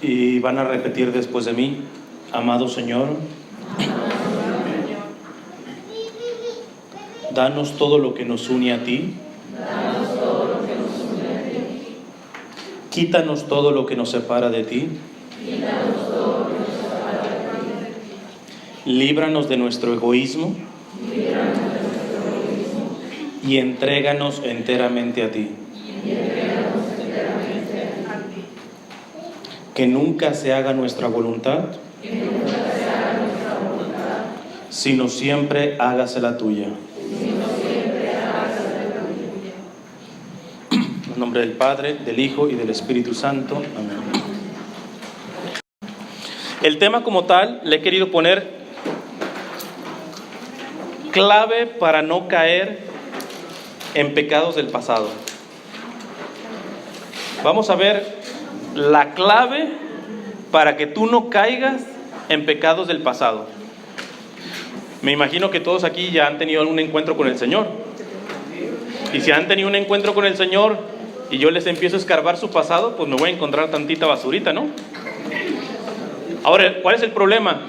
Y van a repetir después de mí: amado Señor, danos todo lo que nos une a ti. Quítanos todo lo que nos separa de ti. Líbranos de nuestro egoísmo. Y entréganos enteramente a ti. Que nunca se haga nuestra voluntad, sino siempre hágase la tuya. En nombre del Padre, del Hijo y del Espíritu Santo. Amén. El tema como tal le he querido poner clave para no caer en pecados del pasado. Vamos a ver la clave para que tú no caigas en pecados del pasado. Me imagino que todos aquí ya han tenido algún encuentro con el Señor. Y si han tenido un encuentro con el Señor y yo les empiezo a escarbar su pasado, pues me voy a encontrar tantita basurita, ¿no? Ahora, ¿cuál es el problema?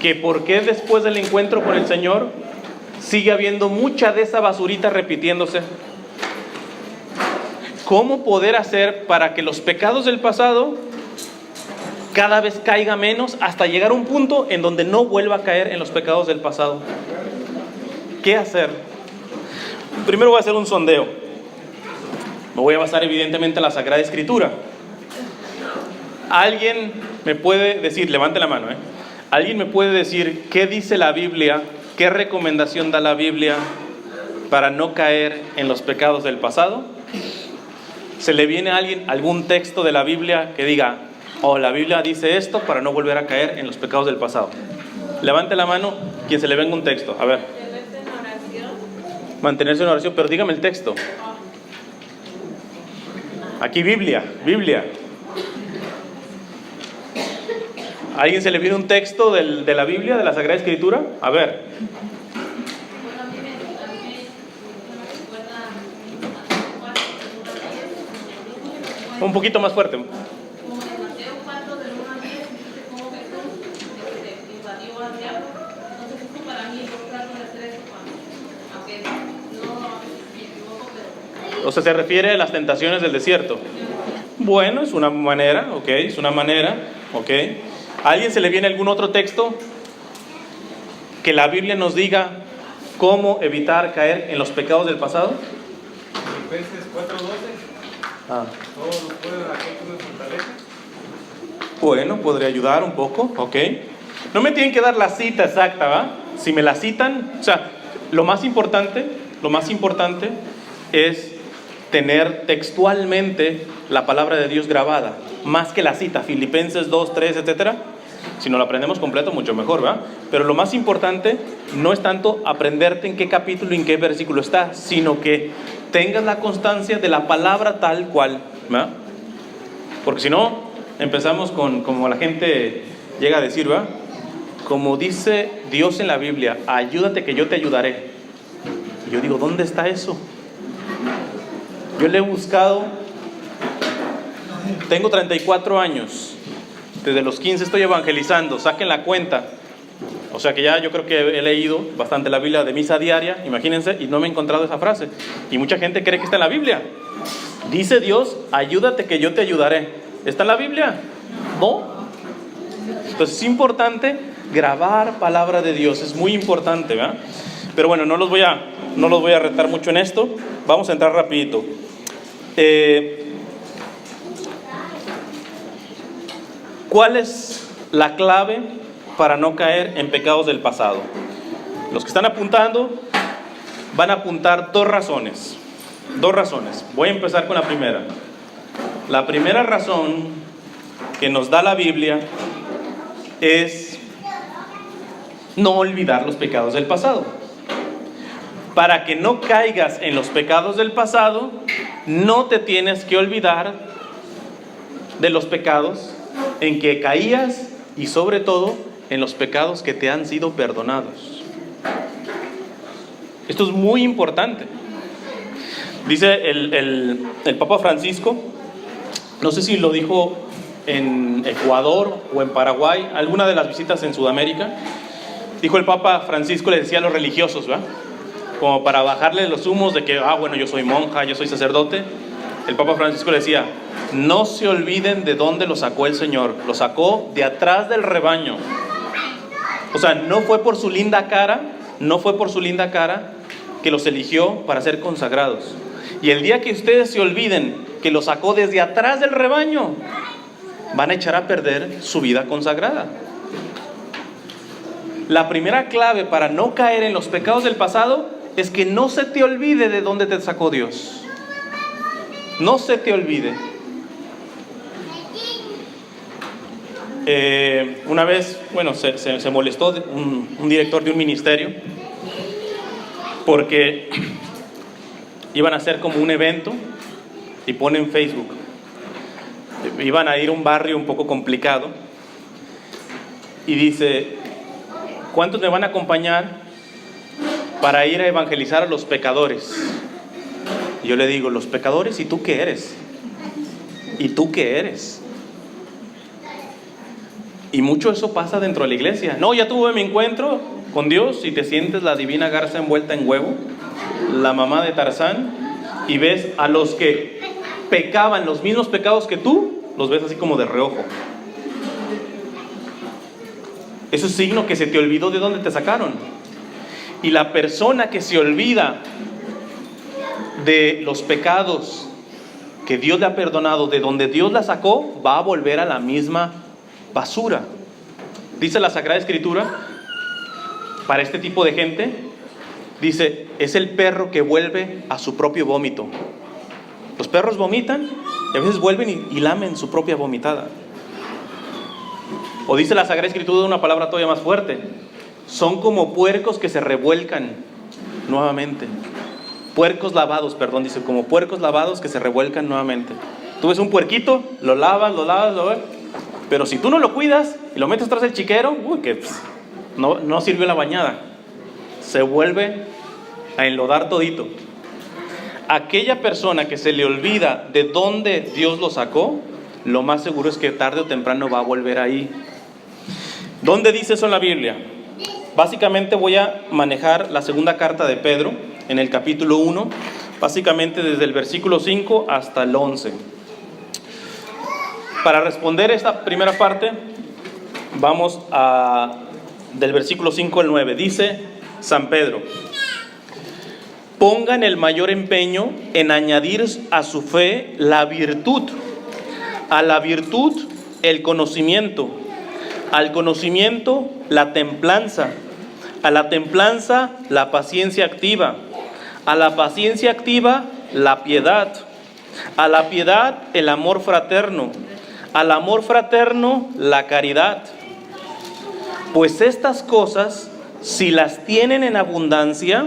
Que ¿por qué después del encuentro con el Señor sigue habiendo mucha de esa basurita repitiéndose? ¿Cómo poder hacer para que los pecados del pasado cada vez caiga menos hasta llegar a un punto en donde no vuelva a caer en los pecados del pasado? ¿Qué hacer? Primero voy a hacer un sondeo. Me voy a basar evidentemente en la Sagrada Escritura. ¿Alguien me puede decir, levante la mano, ¿alguien me puede decir qué dice la Biblia, qué recomendación da la Biblia para no caer en los pecados del pasado? ¿Se le viene a alguien algún texto de la Biblia que diga, la Biblia dice esto para no volver a caer en los pecados del pasado? Levante la mano quien se le venga un texto. A ver. Mantenerse en oración. Mantenerse en oración, pero dígame el texto. Aquí Biblia. ¿A alguien se le viene un texto de la Biblia, de la Sagrada Escritura? A ver. Un poquito más fuerte. Como en Mateo 4, del 1 al 10, dice cómo Jesús invadió al diablo. Entonces, esto para mí yo trato de hacer eso aunque no me equivoco, pero... O sea, se refiere a las tentaciones del desierto. Bueno, es una manera, ok, es una manera, ok. ¿A alguien se le viene algún otro texto que la Biblia nos diga cómo evitar caer en los pecados del pasado? Filipenses 4:12. Todo lo puede aquel que me fortalece. Bueno, podría ayudar un poco, ok. No me tienen que dar la cita exacta, ¿va? Si me la citan, o sea, lo más importante es tener textualmente la palabra de Dios grabada, más que la cita, Filipenses 2, 3, etcétera. Si no lo aprendemos completo, mucho mejor, ¿va? Pero lo más importante no es tanto aprenderte en qué capítulo y en qué versículo está, sino que tengas la constancia de la palabra tal cual, ¿va? Porque si no, empezamos con, como la gente llega a decir, ¿va? Como dice Dios en la Biblia, ayúdate que yo te ayudaré. Y yo digo, ¿dónde está eso? Yo le he buscado, tengo 34 años, desde los 15 estoy evangelizando, saquen la cuenta. O sea que ya yo creo que he leído bastante la Biblia de misa diaria, imagínense, y no me he encontrado esa frase. Y mucha gente cree que está en la Biblia. Dice Dios, ayúdate que yo te ayudaré. ¿Está en la Biblia? No. Entonces es importante grabar palabra de Dios, es muy importante, ¿verdad? Pero bueno, no los voy a retar mucho en esto. Vamos a entrar rapidito. ¿Cuál es la clave para no caer en pecados del pasado? Los que están apuntando van a apuntar dos razones. Voy a empezar con la primera. La primera razón que nos da la Biblia es no olvidar los pecados del pasado. Para que no caigas en los pecados del pasado, no te tienes que olvidar de los pecados en que caías y sobre todo en los pecados que te han sido perdonados. Esto es muy importante. Dice el Papa Francisco, no sé si lo dijo en Ecuador o en Paraguay, alguna de las visitas en Sudamérica, dijo el Papa Francisco, le decía a los religiosos, ¿verdad? Como para bajarle los humos de que, bueno, yo soy monja, yo soy sacerdote. El Papa Francisco le decía, no se olviden de dónde lo sacó el Señor. Lo sacó de atrás del rebaño. O sea, no fue por su linda cara, que los eligió para ser consagrados. Y el día que ustedes se olviden que lo sacó desde atrás del rebaño, van a echar a perder su vida consagrada. La primera clave para no caer en los pecados del pasado es que no se te olvide de dónde te sacó Dios. No se te olvide. Una vez, se molestó un director de un ministerio porque iban a hacer como un evento y pone en Facebook. Iban a ir a un barrio un poco complicado y dice, ¿cuántos me van a acompañar para ir a evangelizar a los pecadores? Y yo le digo, ¿los pecadores? ¿Y tú qué eres? ¿Y tú qué eres? Y mucho eso pasa dentro de la iglesia. No, ya tuve mi encuentro con Dios y te sientes la divina garza envuelta en huevo, la mamá de Tarzán, y ves a los que pecaban los mismos pecados que tú, los ves así como de reojo. Eso es signo que se te olvidó de dónde te sacaron. Y la persona que se olvida de los pecados que Dios le ha perdonado, de donde Dios la sacó, va a volver a la misma basura. Dice la Sagrada Escritura, para este tipo de gente, dice, es el perro que vuelve a su propio vómito. Los perros vomitan y a veces vuelven y lamen su propia vomitada. O dice la Sagrada Escritura una palabra todavía más fuerte, son como puercos que se revuelcan nuevamente. Puercos lavados, dice, como puercos lavados que se revuelcan nuevamente. Tú ves un puerquito, lo lavas, pero si tú no lo cuidas y lo metes tras el chiquero, no sirvió la bañada. Se vuelve a enlodar todito. Aquella persona que se le olvida de dónde Dios lo sacó, lo más seguro es que tarde o temprano va a volver ahí. ¿Dónde dice eso en la Biblia? Básicamente voy a manejar la segunda carta de Pedro, en el capítulo 1, básicamente desde el versículo 5 hasta el 11. Para responder esta primera parte, vamos del versículo 5 al 9. Dice San Pedro, pongan el mayor empeño en añadir a su fe la virtud, a la virtud el conocimiento, al conocimiento la templanza, a la templanza la paciencia activa, a la paciencia activa la piedad, a la piedad el amor fraterno, al amor fraterno la caridad. Pues estas cosas, si las tienen en abundancia,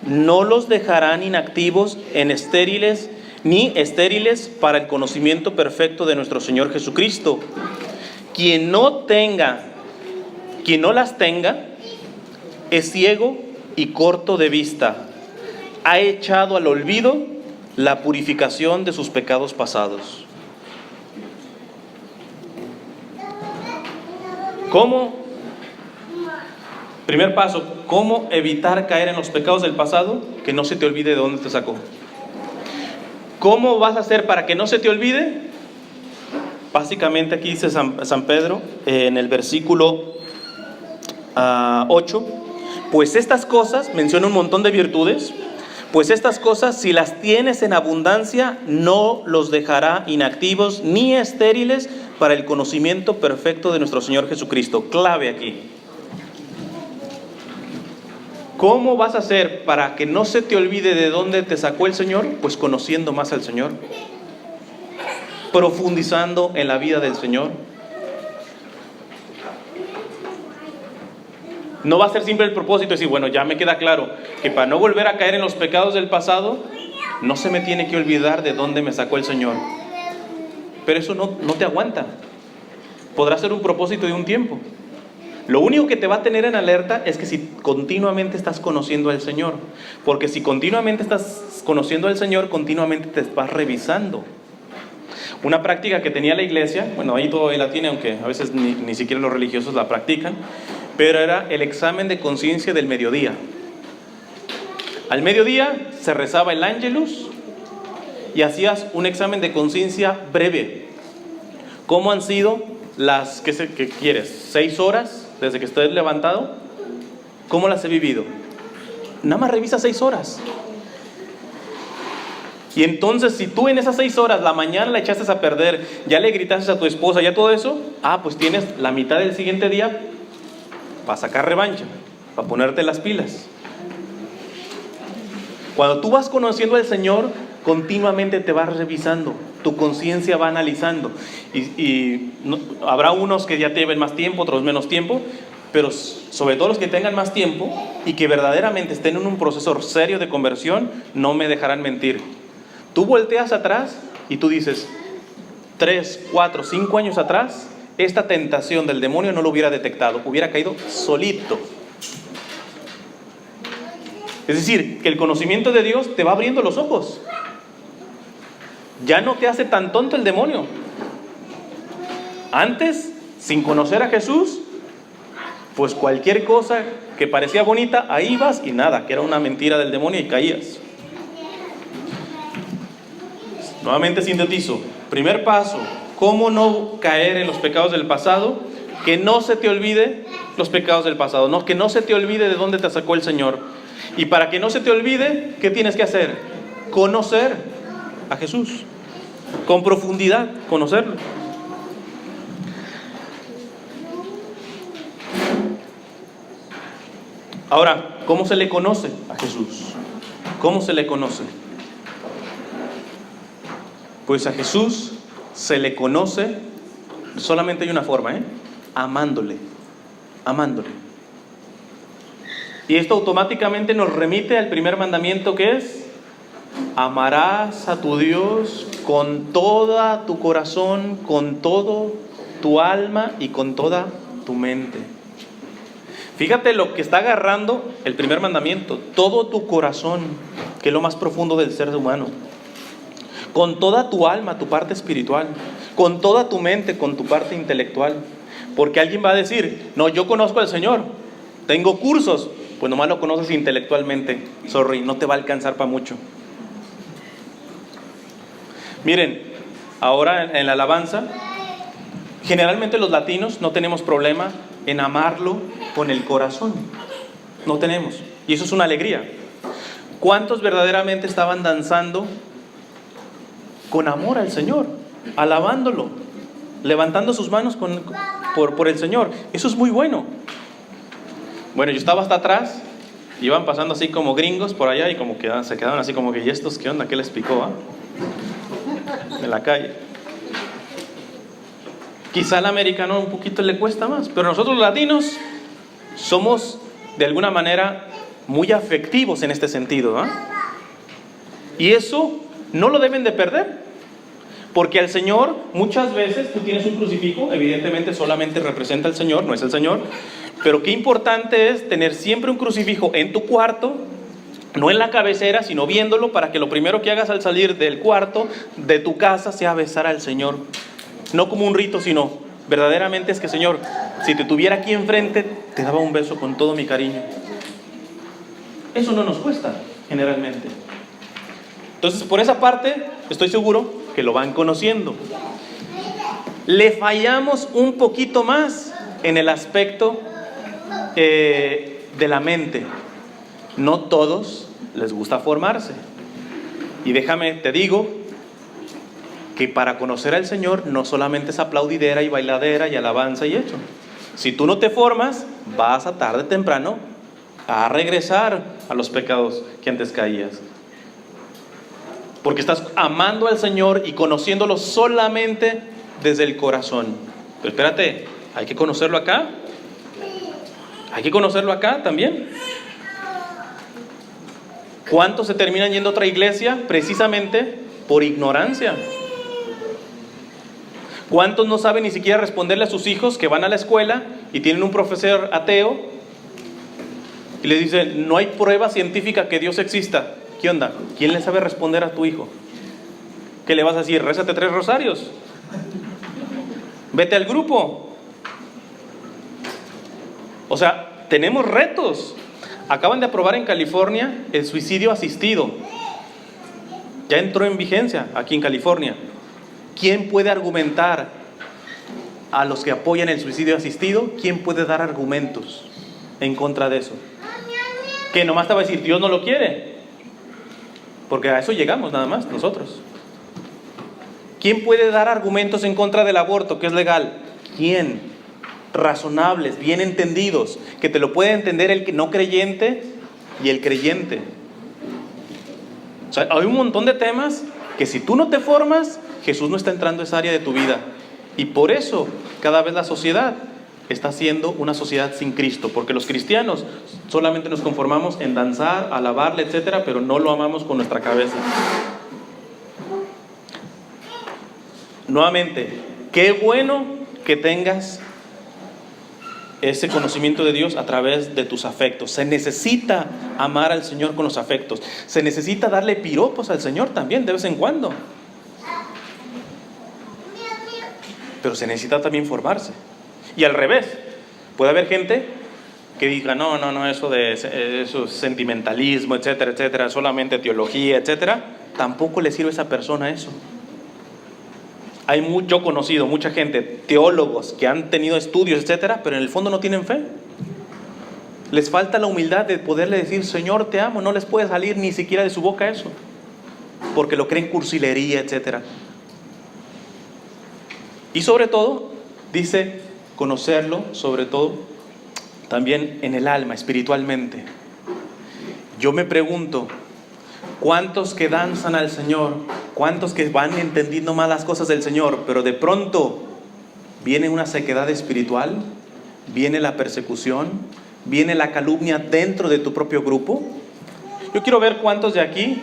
no los dejarán inactivos ni estériles para el conocimiento perfecto de nuestro Señor Jesucristo. Quien no las tenga, es ciego y corto de vista. Ha echado al olvido la purificación de sus pecados pasados. ¿Cómo? Primer paso, ¿cómo evitar caer en los pecados del pasado? Que no se te olvide de dónde te sacó. ¿Cómo vas a hacer para que no se te olvide? Básicamente aquí dice San Pedro en el versículo 8, pues estas cosas, menciona un montón de virtudes, pues estas cosas, si las tienes en abundancia, no los dejará inactivos ni estériles para el conocimiento perfecto de nuestro Señor Jesucristo. Clave aquí. ¿Cómo vas a hacer para que no se te olvide de dónde te sacó el Señor? Pues conociendo más al Señor, profundizando en la vida del Señor. No va a ser simple el propósito de decir, bueno, ya me queda claro que para no volver a caer en los pecados del pasado, no se me tiene que olvidar de dónde me sacó el Señor. Pero eso no te aguanta. Podrá ser un propósito de un tiempo. Lo único que te va a tener en alerta es que si continuamente estás conociendo al Señor. Porque si continuamente estás conociendo al Señor, continuamente te vas revisando. Una práctica que tenía la iglesia, bueno, ahí todavía la tiene, aunque a veces ni siquiera los religiosos la practican, pero era el examen de conciencia del mediodía. Al mediodía se rezaba el Ángelus y hacías un examen de conciencia breve. ¿Cómo han sido las, qué quieres? 6 horas desde que estés levantado. ¿Cómo las he vivido? Nada más revisa 6 horas. Y entonces, si tú en esas 6 horas, la mañana la echaste a perder, ya le gritaste a tu esposa, ya todo eso, pues tienes la mitad del siguiente día para sacar revancha, para ponerte las pilas. Cuando tú vas conociendo al Señor, continuamente te vas revisando, tu conciencia va analizando. Habrá unos que ya lleven más tiempo, otros menos tiempo, pero sobre todo los que tengan más tiempo y que verdaderamente estén en un proceso serio de conversión, no me dejarán mentir. Tú volteas atrás y tú dices, 3, 4, 5 años atrás, esta tentación del demonio no lo hubiera detectado, hubiera caído solito. Es decir, que el conocimiento de Dios te va abriendo los ojos. Ya no te hace tan tonto el demonio. Antes, sin conocer a Jesús, pues cualquier cosa que parecía bonita, ahí vas y nada, que era una mentira del demonio y caías. Nuevamente sintetizo. Primer paso, ¿cómo no caer en los pecados del pasado? Que no se te olvide los pecados del pasado, ¿no? Que no se te olvide de dónde te sacó el Señor. Y para que no se te olvide, ¿qué tienes que hacer? Conocer a Jesús. Con profundidad, conocerlo. Ahora, ¿cómo se le conoce a Jesús? ¿Cómo se le conoce? Pues a Jesús se le conoce, solamente hay una forma, amándole, amándole. Y esto automáticamente nos remite al primer mandamiento, que es: amarás a tu Dios con toda tu corazón, con todo tu alma y con toda tu mente. Fíjate lo que está agarrando el primer mandamiento: todo tu corazón, que es lo más profundo del ser humano, con toda tu alma, tu parte espiritual, con toda tu mente, con tu parte intelectual. Porque alguien va a decir: no, yo conozco al Señor, tengo cursos. Pues nomás lo conoces intelectualmente, sorry, no te va a alcanzar para mucho. Miren, ahora en la alabanza, generalmente los latinos no tenemos problema en amarlo con el corazón. No tenemos. Y eso es una alegría. ¿Cuántos verdaderamente estaban danzando con amor al Señor, alabándolo, levantando sus manos por el Señor? Eso es muy bueno. Bueno, yo estaba hasta atrás, iban pasando así como gringos por allá y como que se quedaban así como que: ¿y estos qué onda? ¿Qué les picó? En la calle. Quizá al americano un poquito le cuesta más, pero nosotros los latinos somos de alguna manera muy afectivos en este sentido, y eso no lo deben de perder, porque al Señor muchas veces tú tienes un crucifijo, evidentemente solamente representa al Señor, no es el Señor, pero qué importante es tener siempre un crucifijo en tu cuarto, no en la cabecera, sino viéndolo, para que lo primero que hagas al salir del cuarto, de tu casa, sea besar al Señor. No como un rito, sino verdaderamente es que: Señor, si te tuviera aquí enfrente, te daba un beso con todo mi cariño. Eso no nos cuesta, generalmente. Entonces, por esa parte, estoy seguro que lo van conociendo. Le fallamos un poquito más en el aspecto de la mente. No todos les gusta formarse. Y déjame, te digo, que para conocer al Señor no solamente es aplaudidera y bailadera y alabanza y hecho. Si tú no te formas, vas a tarde o temprano a regresar a los pecados que antes caías. Porque estás amando al Señor y conociéndolo solamente desde el corazón. Pero espérate, hay que conocerlo acá. Hay que conocerlo acá también. ¿Cuántos se terminan yendo a otra iglesia precisamente por ignorancia? ¿Cuántos no saben ni siquiera responderle a sus hijos que van a la escuela y tienen un profesor ateo y les dicen: no hay prueba científica que Dios exista? ¿Qué onda? ¿Quién le sabe responder a tu hijo? ¿Qué le vas a decir? Rézate 3 rosarios. Vete al grupo. O sea, tenemos retos. Acaban de aprobar en California el suicidio asistido. Ya entró en vigencia aquí en California. ¿Quién puede argumentar a los que apoyan el suicidio asistido? ¿Quién puede dar argumentos en contra de eso? Que nomás te va a decir, Dios no lo quiere. Porque a eso llegamos nada más nosotros. ¿Quién puede dar argumentos en contra del aborto, que es legal? ¿Quién? Razonables, bien entendidos, que te lo puede entender el no creyente y el creyente. O sea, hay un montón de temas que si tú no te formas, Jesús no está entrando a esa área de tu vida. Y por eso cada vez la sociedad está siendo una sociedad sin Cristo, porque los cristianos solamente nos conformamos en danzar, alabarle, etcétera, pero no lo amamos con nuestra cabeza. Nuevamente, qué bueno que tengas ese conocimiento de Dios a través de tus afectos. Se necesita amar al Señor con los afectos. Se necesita darle piropos al Señor también de vez en cuando. Pero se necesita también formarse. Y al revés, puede haber gente que diga, no, eso es sentimentalismo, etcétera, etcétera, solamente teología, etcétera. Tampoco le sirve a esa persona eso. Yo he conocido mucha gente, teólogos que han tenido estudios, etcétera, pero en el fondo no tienen fe. Les falta la humildad de poderle decir, Señor, te amo. No les puede salir ni siquiera de su boca eso, porque lo creen cursilería, etcétera. Y sobre todo, dice, conocerlo, sobre todo, también en el alma, espiritualmente. Yo me pregunto, ¿cuántos que danzan al Señor? ¿Cuántos que van entendiendo más las cosas del Señor? Pero de pronto viene una sequedad espiritual, viene la persecución, viene la calumnia dentro de tu propio grupo. Yo quiero ver cuántos de aquí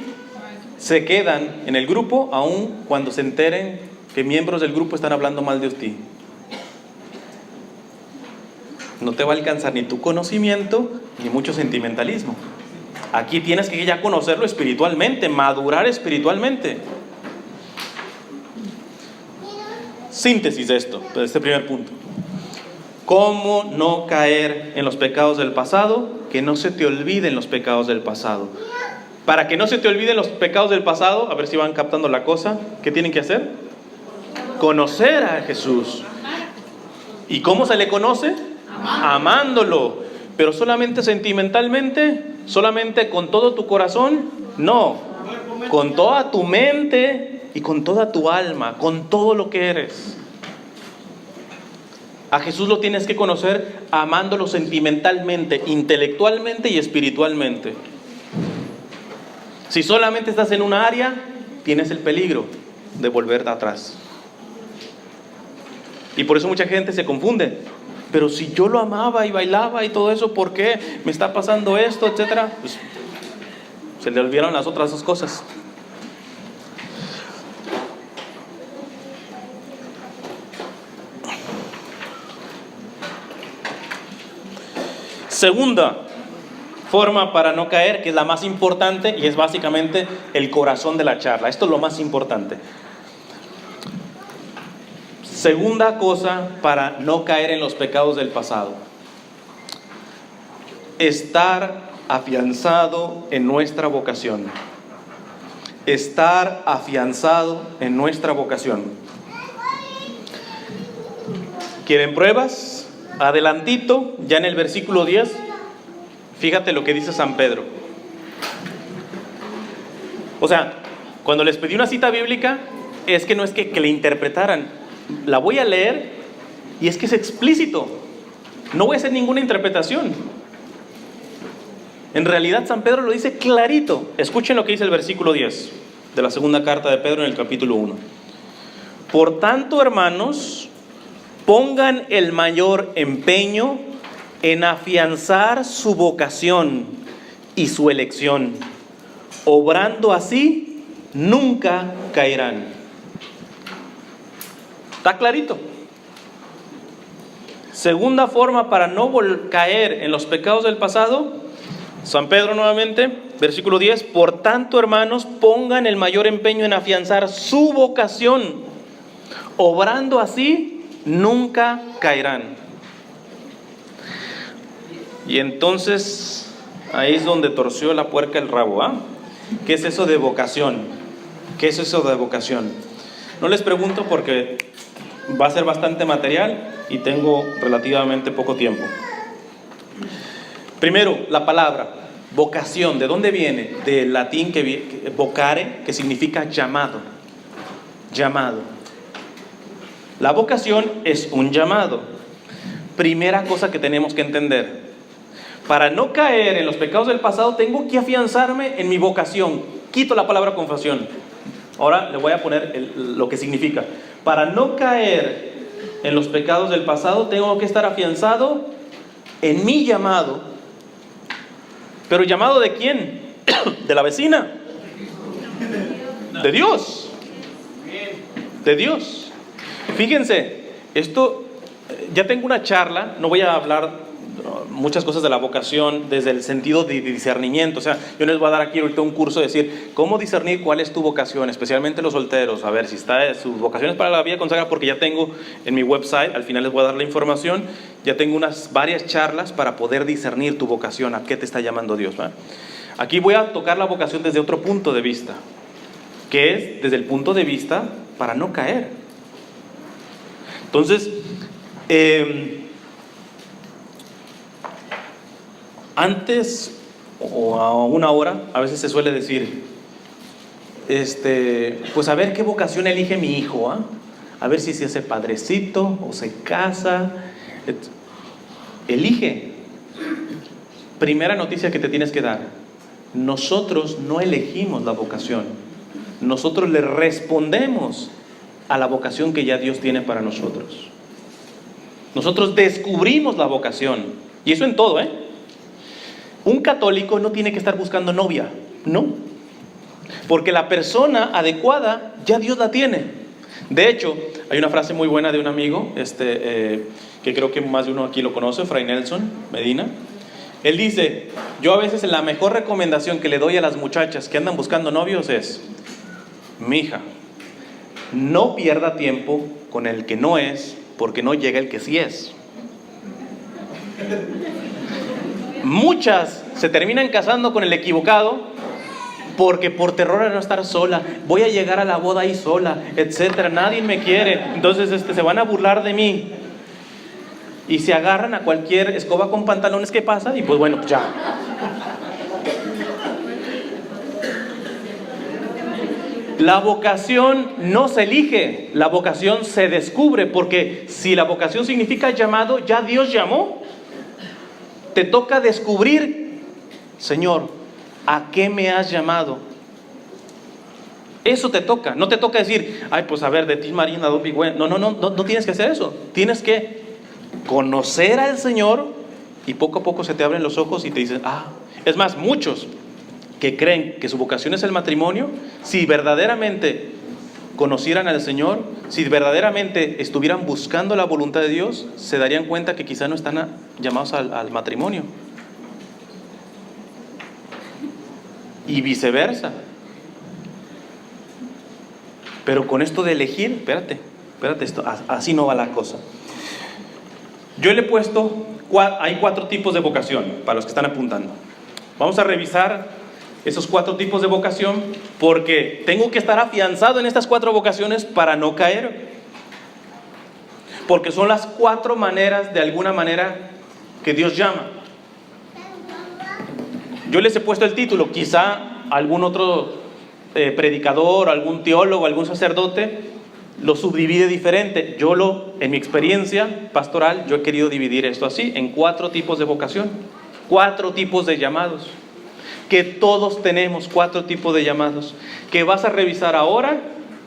se quedan en el grupo aun cuando se enteren que miembros del grupo están hablando mal de ti. No te va a alcanzar ni tu conocimiento ni mucho sentimentalismo. Aquí tienes que ya conocerlo espiritualmente, madurar espiritualmente. Síntesis de esto, de este primer punto. ¿Cómo no caer en los pecados del pasado? Que no se te olviden los pecados del pasado. Para que no se te olviden los pecados del pasado, a ver si van captando la cosa, ¿qué tienen que hacer? Conocer a Jesús. ¿Y cómo se le conoce? Amándolo. Pero solamente sentimentalmente, solamente con todo tu corazón, no. Con toda tu mente y con toda tu alma, con todo lo que eres. A Jesús lo tienes que conocer amándolo sentimentalmente, intelectualmente y espiritualmente. Si solamente estás en una área, tienes el peligro de volver atrás. Y por eso mucha gente se confunde. Pero si yo lo amaba y bailaba y todo eso, ¿por qué me está pasando esto, etcétera? Pues se le olvidaron las otras dos cosas. Segunda forma para no caer, que es la más importante y es básicamente el corazón de la charla. Esto es lo más importante. Segunda cosa para no caer en los pecados del pasado. Estar afianzado en nuestra vocación. Estar afianzado en nuestra vocación. ¿Quieren pruebas? Adelantito, ya en el versículo 10, fíjate lo que dice San Pedro. O sea, cuando les pedí una cita bíblica, es que no es que le interpretaran. La voy a leer y es que es explícito. No voy a hacer ninguna interpretación. En realidad San Pedro lo dice clarito. Escuchen lo que dice el versículo 10 de la segunda carta de Pedro en el capítulo 1. Por tanto, hermanos, pongan el mayor empeño en afianzar su vocación y su elección. Obrando así, nunca caerán. Está clarito. Segunda forma para no caer en los pecados del pasado, San Pedro nuevamente, versículo 10, por tanto, hermanos, pongan el mayor empeño en afianzar su vocación, obrando así, nunca caerán. Y entonces, ahí es donde torció la puerca el rabo, ¿ah? ¿Qué es eso de vocación? ¿Qué es eso de vocación? No les pregunto porque va a ser bastante material y tengo relativamente poco tiempo. Primero, la palabra vocación, ¿de dónde viene? Del latín vocare, que significa llamado. Llamado. La vocación es un llamado. Primera cosa que tenemos que entender. Para no caer en los pecados del pasado, tengo que afianzarme en mi vocación. Quito la palabra confesión. Ahora le voy a poner lo que significa. Para no caer en los pecados del pasado, tengo que estar afianzado en mi llamado. ¿Pero llamado de quién? ¿De la vecina? De Dios. De Dios. Fíjense, esto, ya tengo una charla, no voy a hablar muchas cosas de la vocación desde el sentido de discernimiento. O sea, yo les voy a dar aquí ahorita un curso de decir cómo discernir cuál es tu vocación, especialmente los solteros. A ver si está sus vocaciones para la vida consagrada, porque ya tengo en mi website, al final les voy a dar la información, ya tengo varias charlas para poder discernir tu vocación, a qué te está llamando Dios, ¿verdad? Aquí voy a tocar la vocación desde otro punto de vista, que es desde el punto de vista para no caer. Entonces, antes o a una hora, a veces se suele decir, pues a ver qué vocación elige mi hijo, ¿ah? A ver si se hace padrecito o se casa. Elige. Primera noticia que te tienes que dar: nosotros no elegimos la vocación, nosotros le respondemos a la vocación que ya Dios tiene para nosotros. Nosotros descubrimos la vocación, y eso en todo, ¿eh? Un católico no tiene que estar buscando novia, no, porque la persona adecuada ya Dios la tiene. De hecho, hay una frase muy buena de un amigo, que creo que más de uno aquí lo conoce, Fray Nelson Medina. Él dice: yo a veces la mejor recomendación que le doy a las muchachas que andan buscando novios es: mija, no pierda tiempo con el que no es, porque no llega el que sí es. Muchas se terminan casando con el equivocado porque por terror a no estar sola, voy a llegar a la boda ahí sola, etcétera, nadie me quiere, entonces se van a burlar de mí y se agarran a cualquier escoba con pantalones que pasa y pues bueno, pues ya. La vocación no se elige, la vocación se descubre, porque si la vocación significa llamado, ya Dios llamó. Te toca descubrir: Señor, ¿a qué me has llamado? Eso te toca. No te toca decir: ay, pues a ver, de ti Marina, no tienes que hacer eso. Tienes que conocer al Señor y poco a poco se te abren los ojos y te dicen: es más, muchos que creen que su vocación es el matrimonio, si verdaderamente conocieran al Señor, si verdaderamente estuvieran buscando la voluntad de Dios, se darían cuenta que quizá no están llamados al matrimonio. Y viceversa. Pero con esto de elegir, espérate, esto, así no va la cosa. Yo le he puesto, hay 4 tipos de vocación para los que están apuntando. Vamos a revisar esos 4 tipos de vocación, porque tengo que estar afianzado en estas 4 vocaciones para no caer. Porque son las 4 maneras, de alguna manera, que Dios llama. Yo les he puesto el título, quizá algún otro predicador, algún teólogo, algún sacerdote lo subdivide diferente. En mi experiencia pastoral, yo he querido dividir esto así, en 4 tipos de vocación, 4 tipos de llamados. Que todos tenemos 4 tipos de llamados, que vas a revisar ahora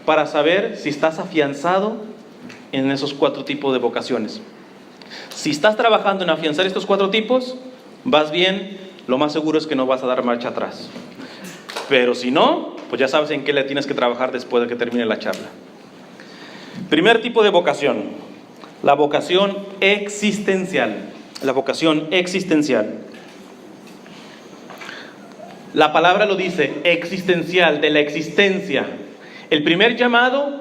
para saber si estás afianzado en esos 4 tipos de vocaciones. Si estás trabajando en afianzar estos 4 tipos, vas bien, lo más seguro es que no vas a dar marcha atrás. Pero si no, pues ya sabes en qué le tienes que trabajar después de que termine la charla. Primer tipo de vocación, la vocación existencial. La vocación existencial. La palabra lo dice, existencial, de la existencia. El primer llamado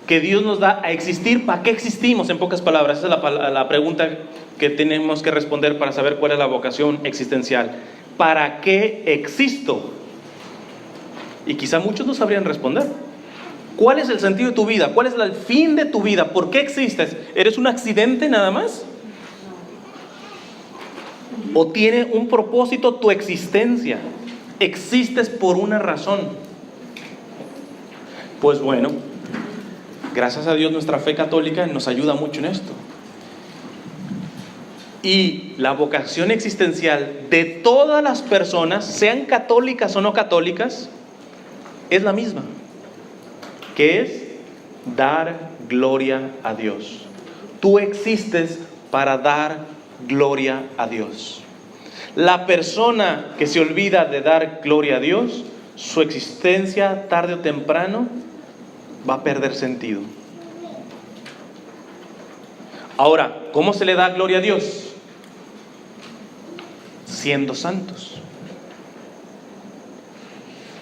que Dios nos da a existir, ¿para qué existimos? En pocas palabras, esa es la pregunta que tenemos que responder para saber cuál es la vocación existencial. ¿Para qué existo? Y quizá muchos no sabrían responder. ¿Cuál es el sentido de tu vida? ¿Cuál es el fin de tu vida? ¿Por qué existes? ¿Eres un accidente nada más? ¿O tiene un propósito tu existencia? ¿Existes por una razón? Pues bueno, gracias a Dios nuestra fe católica nos ayuda mucho en esto. Y la vocación existencial de todas las personas, sean católicas o no católicas, es la misma, que es dar gloria a Dios. Tú existes para dar gloria a Dios. La persona que se olvida de dar gloria a Dios, su existencia tarde o temprano va a perder sentido. Ahora, ¿cómo se le da gloria a Dios? Siendo santos.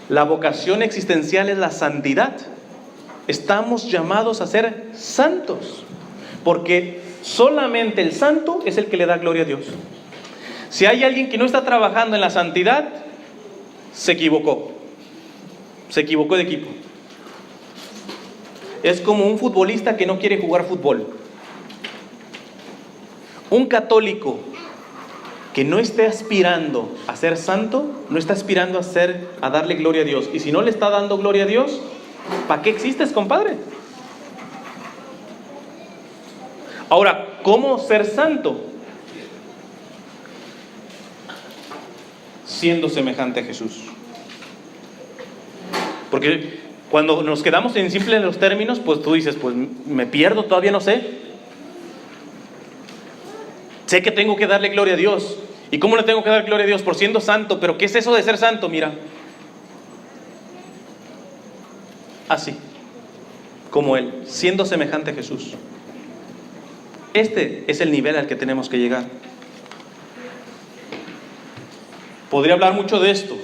La vocación existencial es la santidad. Estamos llamados a ser santos, porque solamente el santo es el que le da gloria a Dios. Si hay alguien que no está trabajando en la santidad, se equivocó de equipo. Es como un futbolista que no quiere jugar fútbol. Un católico que no esté aspirando a ser santo, no está aspirando a darle gloria a Dios. Y si no le está dando gloria a Dios, ¿para qué existes, compadre? Ahora, ¿cómo ser santo? Siendo semejante a Jesús. Porque cuando nos quedamos en simples los términos, pues tú dices, pues me pierdo, todavía no sé. Sé que tengo que darle gloria a Dios. ¿Y cómo le tengo que dar gloria a Dios? Por siendo santo. ¿Pero qué es eso de ser santo? Mira. Así. Como Él. Siendo semejante a Jesús. Este es el nivel al que tenemos que llegar. Podría hablar mucho de esto.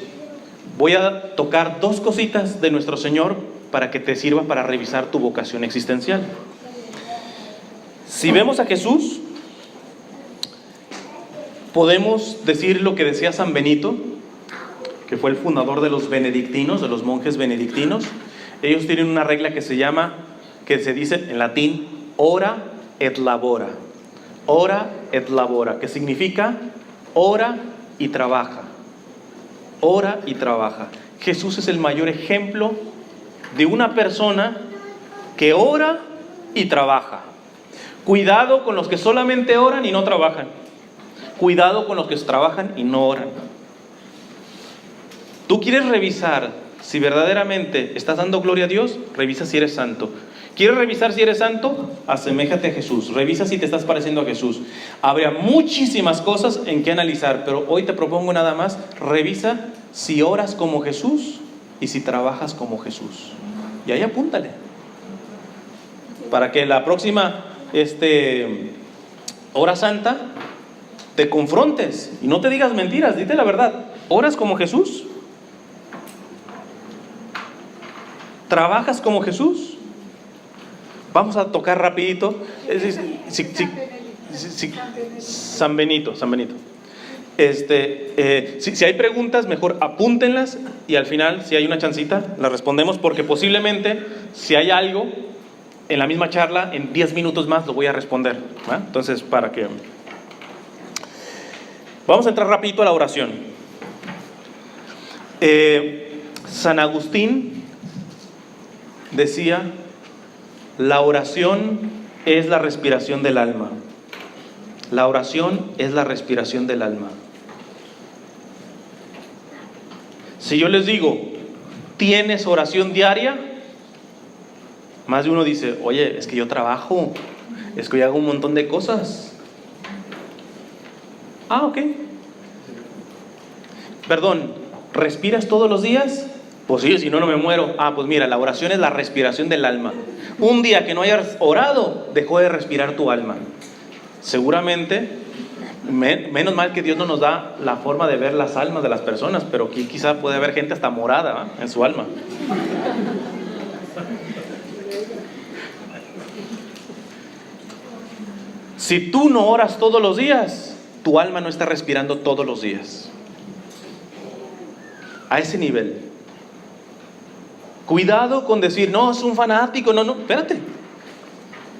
Voy a tocar dos cositas de nuestro Señor para que te sirva para revisar tu vocación existencial. Si vemos a Jesús, podemos decir lo que decía San Benito, que fue el fundador de los benedictinos, de los monjes benedictinos. Ellos tienen una regla que se dice en latín, ora et labora. Ora et labora, que significa ora y trabaja. Ora y trabaja. Jesús es el mayor ejemplo de una persona que ora y trabaja. Cuidado con los que solamente oran y no trabajan. Cuidado con los que trabajan y no oran. ¿Tú quieres revisar si verdaderamente estás dando gloria a Dios? Revisa si eres santo. ¿Quieres revisar si eres santo? Aseméjate a Jesús. Revisa si te estás pareciendo a Jesús. Habrá muchísimas cosas en que analizar, pero hoy te propongo nada más. Revisa si oras como Jesús y si trabajas como Jesús. Y ahí apúntale. Para que la próxima hora santa te confrontes y no te digas mentiras, dite la verdad. ¿Oras como Jesús? ¿Trabajas como Jesús? Vamos a tocar rapidito. San Benito. Si hay preguntas, mejor apúntenlas y al final, si hay una chancita, las respondemos, porque posiblemente, si hay algo en la misma charla, en 10 minutos más lo voy a responder. Entonces, para que... Vamos a entrar rapidito a la oración. San Agustín decía, la oración es la respiración del alma. La oración es la respiración del alma. Si yo les digo, ¿tienes oración diaria? Más de uno dice, oye, es que yo trabajo, es que yo hago un montón de cosas. Ah, ok. Perdón, ¿respiras todos los días? Pues sí, si no, no me muero. Ah, pues mira, la oración es la respiración del alma. Un día que no hayas orado, dejó de respirar tu alma. Seguramente Menos mal que Dios no nos da la forma de ver las almas de las personas, pero aquí quizá puede haber gente hasta morada, ¿eh?, en su alma. Si tú no oras todos los días, tu alma no está respirando todos los días. A ese nivel. Cuidado con decir, no, es un fanático. No, espérate.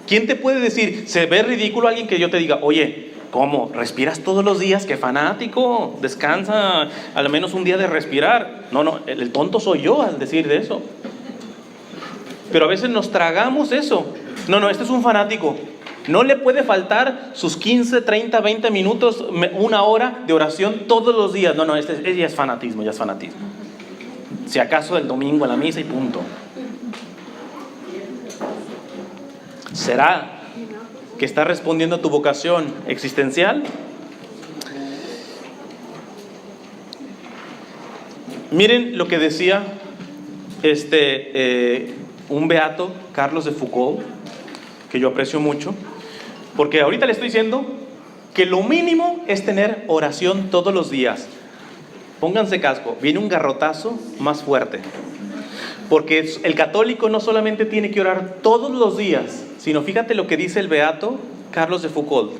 ¿Quién te puede decir? Se ve ridículo alguien que yo te diga, oye, ¿cómo? ¿Respiras todos los días? ¡Qué fanático! Descansa al menos un día de respirar. No, el tonto soy yo al decir de eso. Pero a veces nos tragamos eso. No, este es un fanático. No le puede faltar sus 15, 30, 20 minutos, una hora de oración todos los días. No, este ya es fanatismo, Si acaso el domingo a la misa y punto. ¿Será que está respondiendo a tu vocación existencial? Miren lo que decía un beato, Carlos de Foucauld, que yo aprecio mucho, porque ahorita le estoy diciendo que lo mínimo es tener oración todos los días. Pónganse casco, viene un garrotazo más fuerte, porque el católico no solamente tiene que orar todos los días, sino fíjate lo que dice el beato Carlos de Foucauld.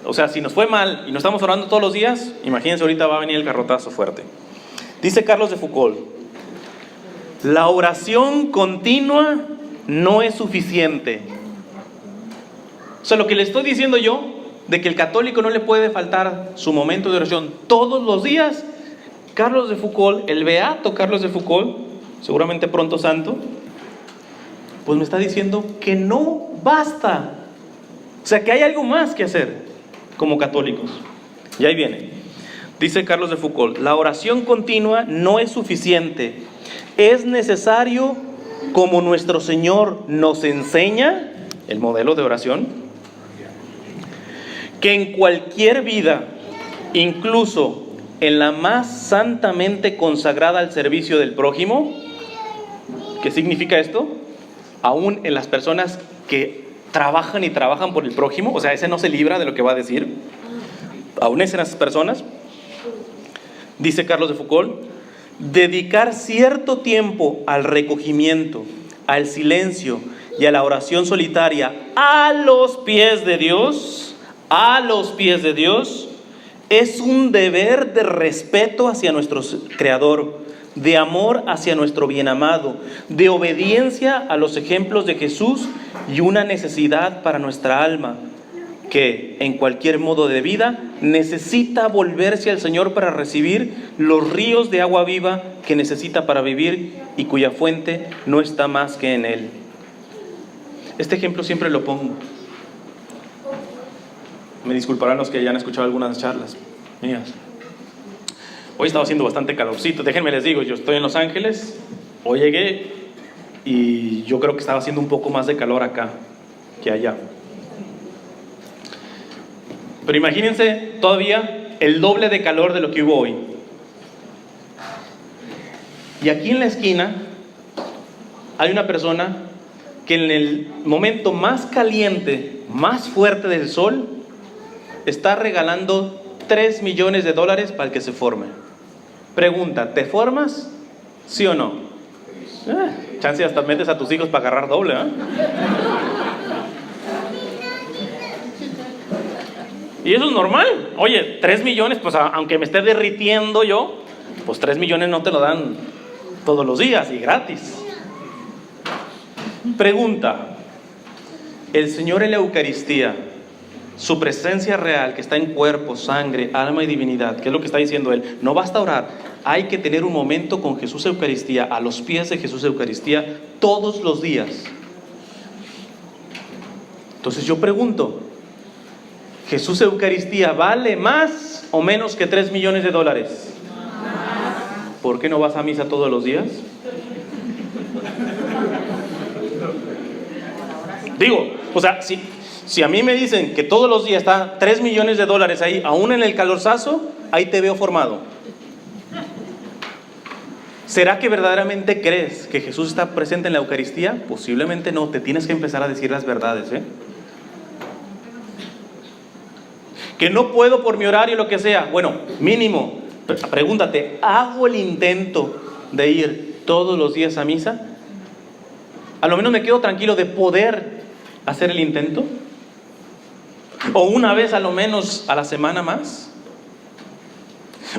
O sea, si nos fue mal y no estamos orando todos los días, imagínense, ahorita va a venir el garrotazo fuerte. Dice Carlos de Foucauld: la oración continua no es suficiente. O sea, lo que le estoy diciendo yo, de que el católico no le puede faltar su momento de oración todos los días, Carlos de Foucauld, el beato Carlos de Foucauld, seguramente pronto santo, pues me está diciendo que no basta. O sea, que hay algo más que hacer como católicos. Y ahí viene. Dice Carlos de Foucauld: la oración continua no es suficiente. Es necesario, como nuestro Señor nos enseña, el modelo de oración, que en cualquier vida, incluso en la más santamente consagrada al servicio del prójimo. ¿Qué significa esto? Aún en las personas que trabajan y trabajan por el prójimo, o sea, ese no se libra de lo que va a decir. Aún en esas personas, dice Carlos de Foucauld, dedicar cierto tiempo al recogimiento, al silencio y a la oración solitaria a los pies de Dios, es un deber de respeto hacia nuestro Creador, de amor hacia nuestro bienamado, de obediencia a los ejemplos de Jesús y una necesidad para nuestra alma, que en cualquier modo de vida necesita volverse al Señor para recibir los ríos de agua viva que necesita para vivir y cuya fuente no está más que en Él. Este ejemplo siempre lo pongo. Me disculparán los que ya han escuchado algunas charlas mías. Hoy estaba haciendo bastante calorcito. Déjenme les digo, yo estoy en Los Ángeles. Hoy llegué y yo creo que estaba haciendo un poco más de calor acá que allá. Pero imagínense todavía el doble de calor de lo que hubo hoy. Y aquí en la esquina hay una persona que en el momento más caliente, más fuerte del sol, está regalando $3 millones para el que se forme. Pregunta, ¿te formas? ¿Sí o no? Chance hasta metes a tus hijos para agarrar doble, ¿eh? Y eso es normal. Oye, 3 millones, pues aunque me esté derritiendo yo, pues 3 millones no te lo dan todos los días y gratis. Pregunta, el Señor en la Eucaristía, su presencia real que está en cuerpo, sangre, alma y divinidad, ¿qué es lo que está diciendo Él? No basta orar, hay que tener un momento con Jesús Eucaristía, a los pies de Jesús Eucaristía, todos los días. Entonces yo pregunto, ¿Jesús Eucaristía vale más o menos que $3 millones? ¿Por qué no vas a misa todos los días? Digo, o sea, si a mí me dicen que todos los días está $3 millones ahí, aún en el calorzazo, ahí te veo formado. ¿Será que verdaderamente crees que Jesús está presente en la Eucaristía? Posiblemente no, te tienes que empezar a decir las verdades, ¿eh? que no puedo por mi horario, lo que sea. Bueno, mínimo, pregúntate, ¿hago el intento de ir todos los días a misa? A lo menos me quedo tranquilo de poder hacer el intento. O una vez a lo menos a la semana más.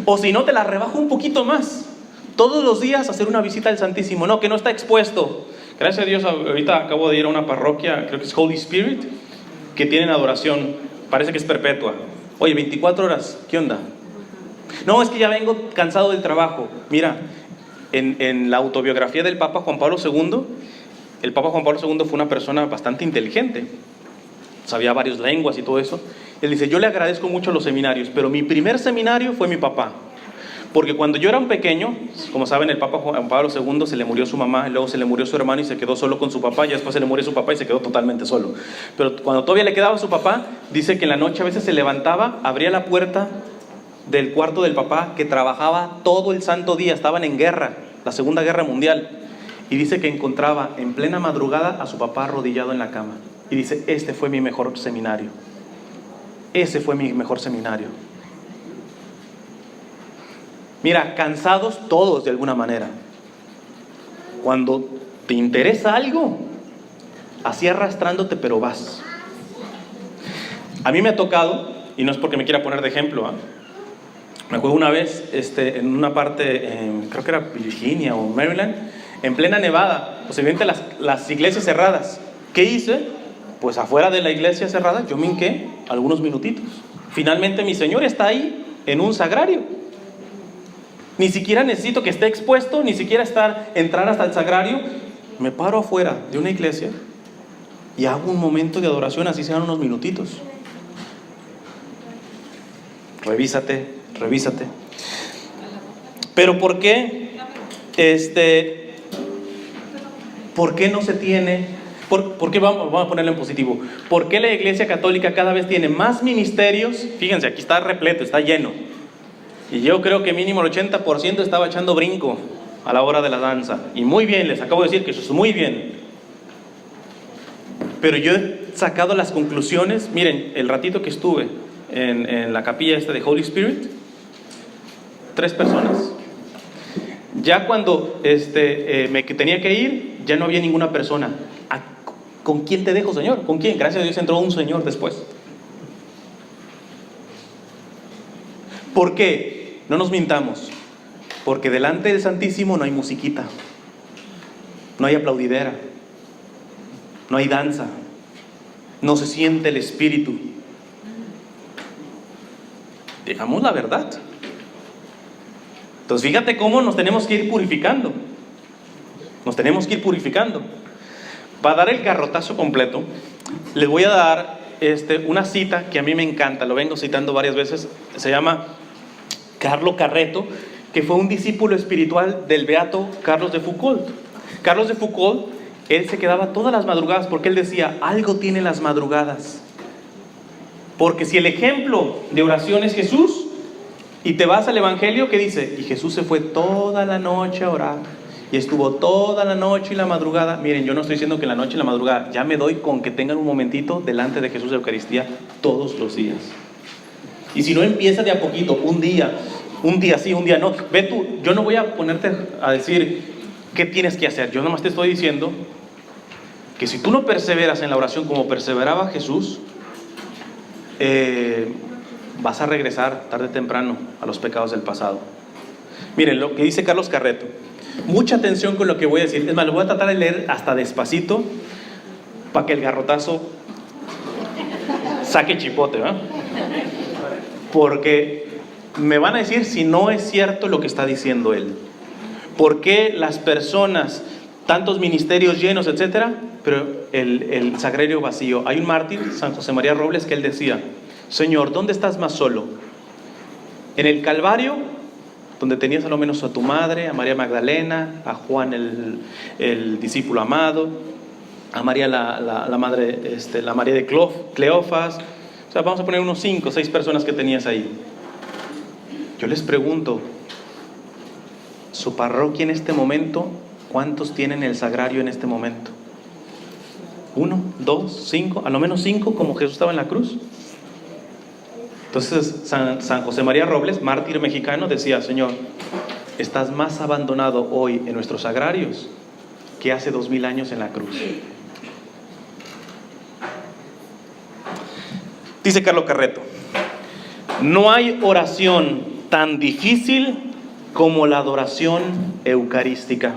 O si no, te la rebajo un poquito más. Todos los días hacer una visita al Santísimo. No, que no está expuesto. Gracias a Dios, ahorita acabo de ir a una parroquia, creo que es Holy Spirit, que tienen adoración, parece que es perpetua. Oye, 24 horas, ¿qué onda? No, es que ya vengo cansado del trabajo. Mira, en la autobiografía del Papa Juan Pablo II, el Papa Juan Pablo II fue una persona bastante inteligente, sabía varias lenguas y todo eso. Él dice, yo le agradezco mucho los seminarios, pero mi primer seminario fue mi papá. Porque cuando yo era un pequeño, como saben, el Papa Juan Pablo II se le murió su mamá, y luego se le murió su hermano y se quedó solo con su papá, y después se le murió su papá y se quedó totalmente solo. Pero cuando todavía le quedaba su papá, dice que en la noche a veces se levantaba, abría la puerta del cuarto del papá, que trabajaba todo el santo día, estaban en guerra, la Segunda Guerra Mundial, y dice que encontraba en plena madrugada a su papá arrodillado en la cama. Y dice, este fue mi mejor seminario. Ese fue mi mejor seminario. Mira, cansados todos de alguna manera. Cuando te interesa algo, así arrastrándote, pero vas. A mí me ha tocado, y no es porque me quiera poner de ejemplo, me acuerdo una vez en una parte, creo que era Virginia o Maryland, en plena nevada, pues evidentemente las iglesias cerradas. ¿Qué hice? Pues afuera de la iglesia cerrada, yo me hinqué algunos minutitos. Finalmente mi Señor está ahí, en un sagrario. Ni siquiera necesito que esté expuesto, ni siquiera entrar hasta el sagrario. Me paro afuera de una iglesia y hago un momento de adoración, así sean unos minutitos. Revísate. Pero ¿por qué? ¿Por qué no se tiene? ¿Por qué vamos a ponerlo en positivo? ¿Por qué la Iglesia Católica cada vez tiene más ministerios? Fíjense, aquí está repleto, está lleno. Y yo creo que mínimo el 80% estaba echando brinco a la hora de la danza. Y muy bien, les acabo de decir que eso es muy bien. Pero yo he sacado las conclusiones. Miren, el ratito que estuve en la capilla de Holy Spirit, 3 personas. Ya cuando me tenía que ir, ya no había ninguna persona. ¿Con quién te dejo, Señor? ¿Con quién? Gracias a Dios entró un señor después. ¿Por qué? No nos mintamos. Porque delante del Santísimo no hay musiquita, no hay aplaudidera, no hay danza, no se siente el espíritu. Digamos la verdad. Entonces fíjate cómo nos tenemos que ir purificando. Para dar el garrotazo completo, les voy a dar una cita que a mí me encanta, lo vengo citando varias veces. Se llama Carlo Carretto, que fue un discípulo espiritual del beato Carlos de Foucauld. Carlos de Foucauld, él se quedaba todas las madrugadas porque él decía, algo tiene las madrugadas. Porque si el ejemplo de oración es Jesús, y te vas al Evangelio, ¿qué dice? Y Jesús se fue toda la noche a orar, y estuvo toda la noche y la madrugada. Miren, yo no estoy diciendo que la noche y la madrugada, ya me doy con que tengan un momentito delante de Jesús de Eucaristía todos los días. Y si no, empieza de a poquito, un día sí, un día no. Ve tú, yo no voy a ponerte a decir qué tienes que hacer. Yo nomás te estoy diciendo que si tú no perseveras en la oración como perseveraba Jesús, vas a regresar tarde o temprano a los pecados del pasado. Miren lo que dice Carlos Carretto. Mucha atención con lo que voy a decir. Es más, lo voy a tratar de leer hasta despacito para que el garrotazo saque chipote, ¿verdad? Porque me van a decir si no es cierto lo que está diciendo él. ¿Por qué las personas, tantos ministerios llenos, etcétera, pero el sagrario vacío? Hay un mártir, San José María Robles, que él decía, Señor, ¿dónde estás más solo? ¿En el Calvario, donde tenías a lo menos a tu madre, a María Magdalena, a Juan el discípulo amado, a María la madre, la María de Cleofas? O sea, vamos a poner unos 5 o 6 personas que tenías ahí. Yo les pregunto, su parroquia en este momento, ¿cuántos tienen el sagrario en este momento? 1, 2, 5, a lo menos 5, como Jesús estaba en la cruz. Entonces San José María Robles, mártir mexicano, decía: Señor, estás más abandonado hoy en nuestros agrarios que hace 2000 años en la cruz. Dice Carlos Carreto: no hay oración tan difícil como la adoración eucarística.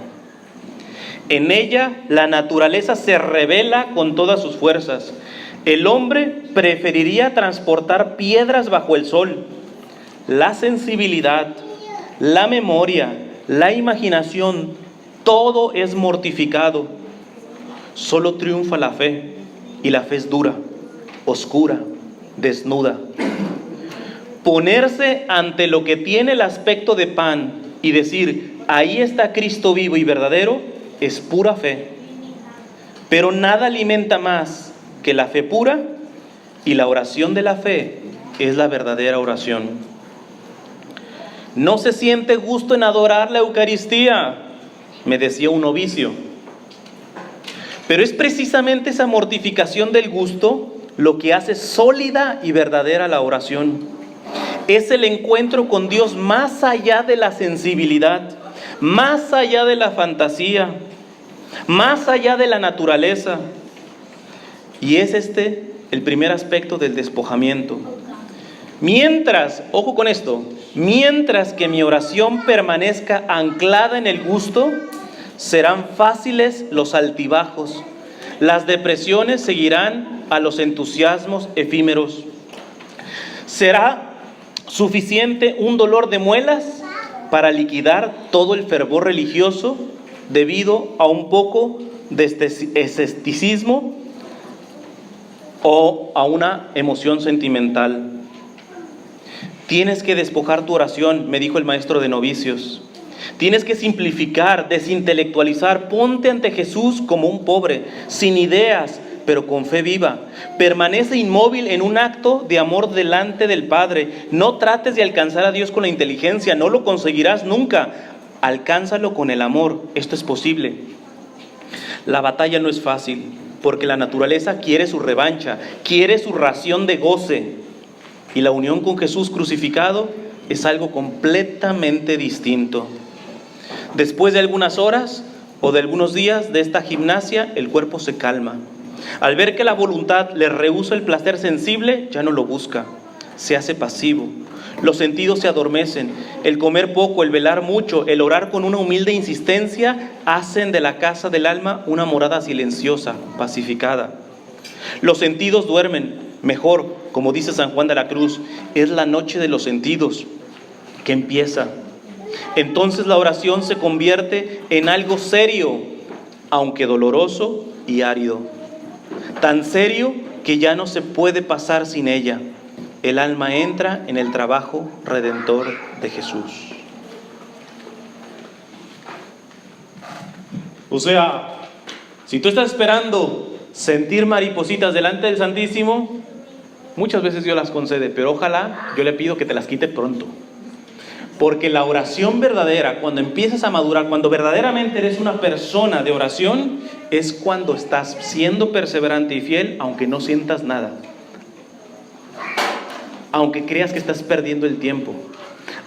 En ella la naturaleza se revela con todas sus fuerzas. El hombre preferiría transportar piedras bajo el sol. La sensibilidad, la memoria, la imaginación, todo es mortificado. Solo triunfa la fe, y la fe es dura, oscura, desnuda. Ponerse ante lo que tiene el aspecto de pan y decir: ahí está Cristo vivo y verdadero, es pura fe. Pero nada alimenta más que la fe pura, y la oración de la fe es la verdadera oración. No se siente gusto en adorar la Eucaristía, me decía un novicio. Pero es precisamente esa mortificación del gusto lo que hace sólida y verdadera la oración. Es el encuentro con Dios más allá de la sensibilidad, más allá de la fantasía, más allá de la naturaleza. Y es el primer aspecto del despojamiento. Mientras, ojo con esto, mientras que mi oración permanezca anclada en el gusto, serán fáciles los altibajos. Las depresiones seguirán a los entusiasmos efímeros. ¿Será suficiente un dolor de muelas para liquidar todo el fervor religioso debido a un poco de escepticismo o a una emoción sentimental? Tienes que despojar tu oración, me dijo el maestro de novicios. Tienes que simplificar, desintelectualizar. Ponte ante Jesús como un pobre, sin ideas, pero con fe viva. Permanece inmóvil en un acto de amor delante del Padre. No trates de alcanzar a Dios con la inteligencia, no lo conseguirás nunca. Alcánzalo con el amor, esto es posible. La batalla no es fácil, porque la naturaleza quiere su revancha, quiere su ración de goce. Y la unión con Jesús crucificado es algo completamente distinto. Después de algunas horas o de algunos días de esta gimnasia, el cuerpo se calma. Al ver que la voluntad le rehúsa el placer sensible, ya no lo busca, se hace pasivo. Los sentidos se adormecen. El comer poco, el velar mucho, el orar con una humilde insistencia hacen de la casa del alma una morada silenciosa, pacificada. Los sentidos duermen. Mejor, como dice San Juan de la Cruz, es la noche de los sentidos que empieza. Entonces la oración se convierte en algo serio, aunque doloroso y árido. Tan serio que ya no se puede pasar sin ella. El alma entra en el trabajo redentor de Jesús. O sea, si tú estás esperando sentir maripositas delante del Santísimo, muchas veces Dios las concede, pero ojalá, yo le pido que te las quite pronto. Porque la oración verdadera, cuando empiezas a madurar, cuando verdaderamente eres una persona de oración, es cuando estás siendo perseverante y fiel, aunque no sientas nada. Aunque creas que estás perdiendo el tiempo,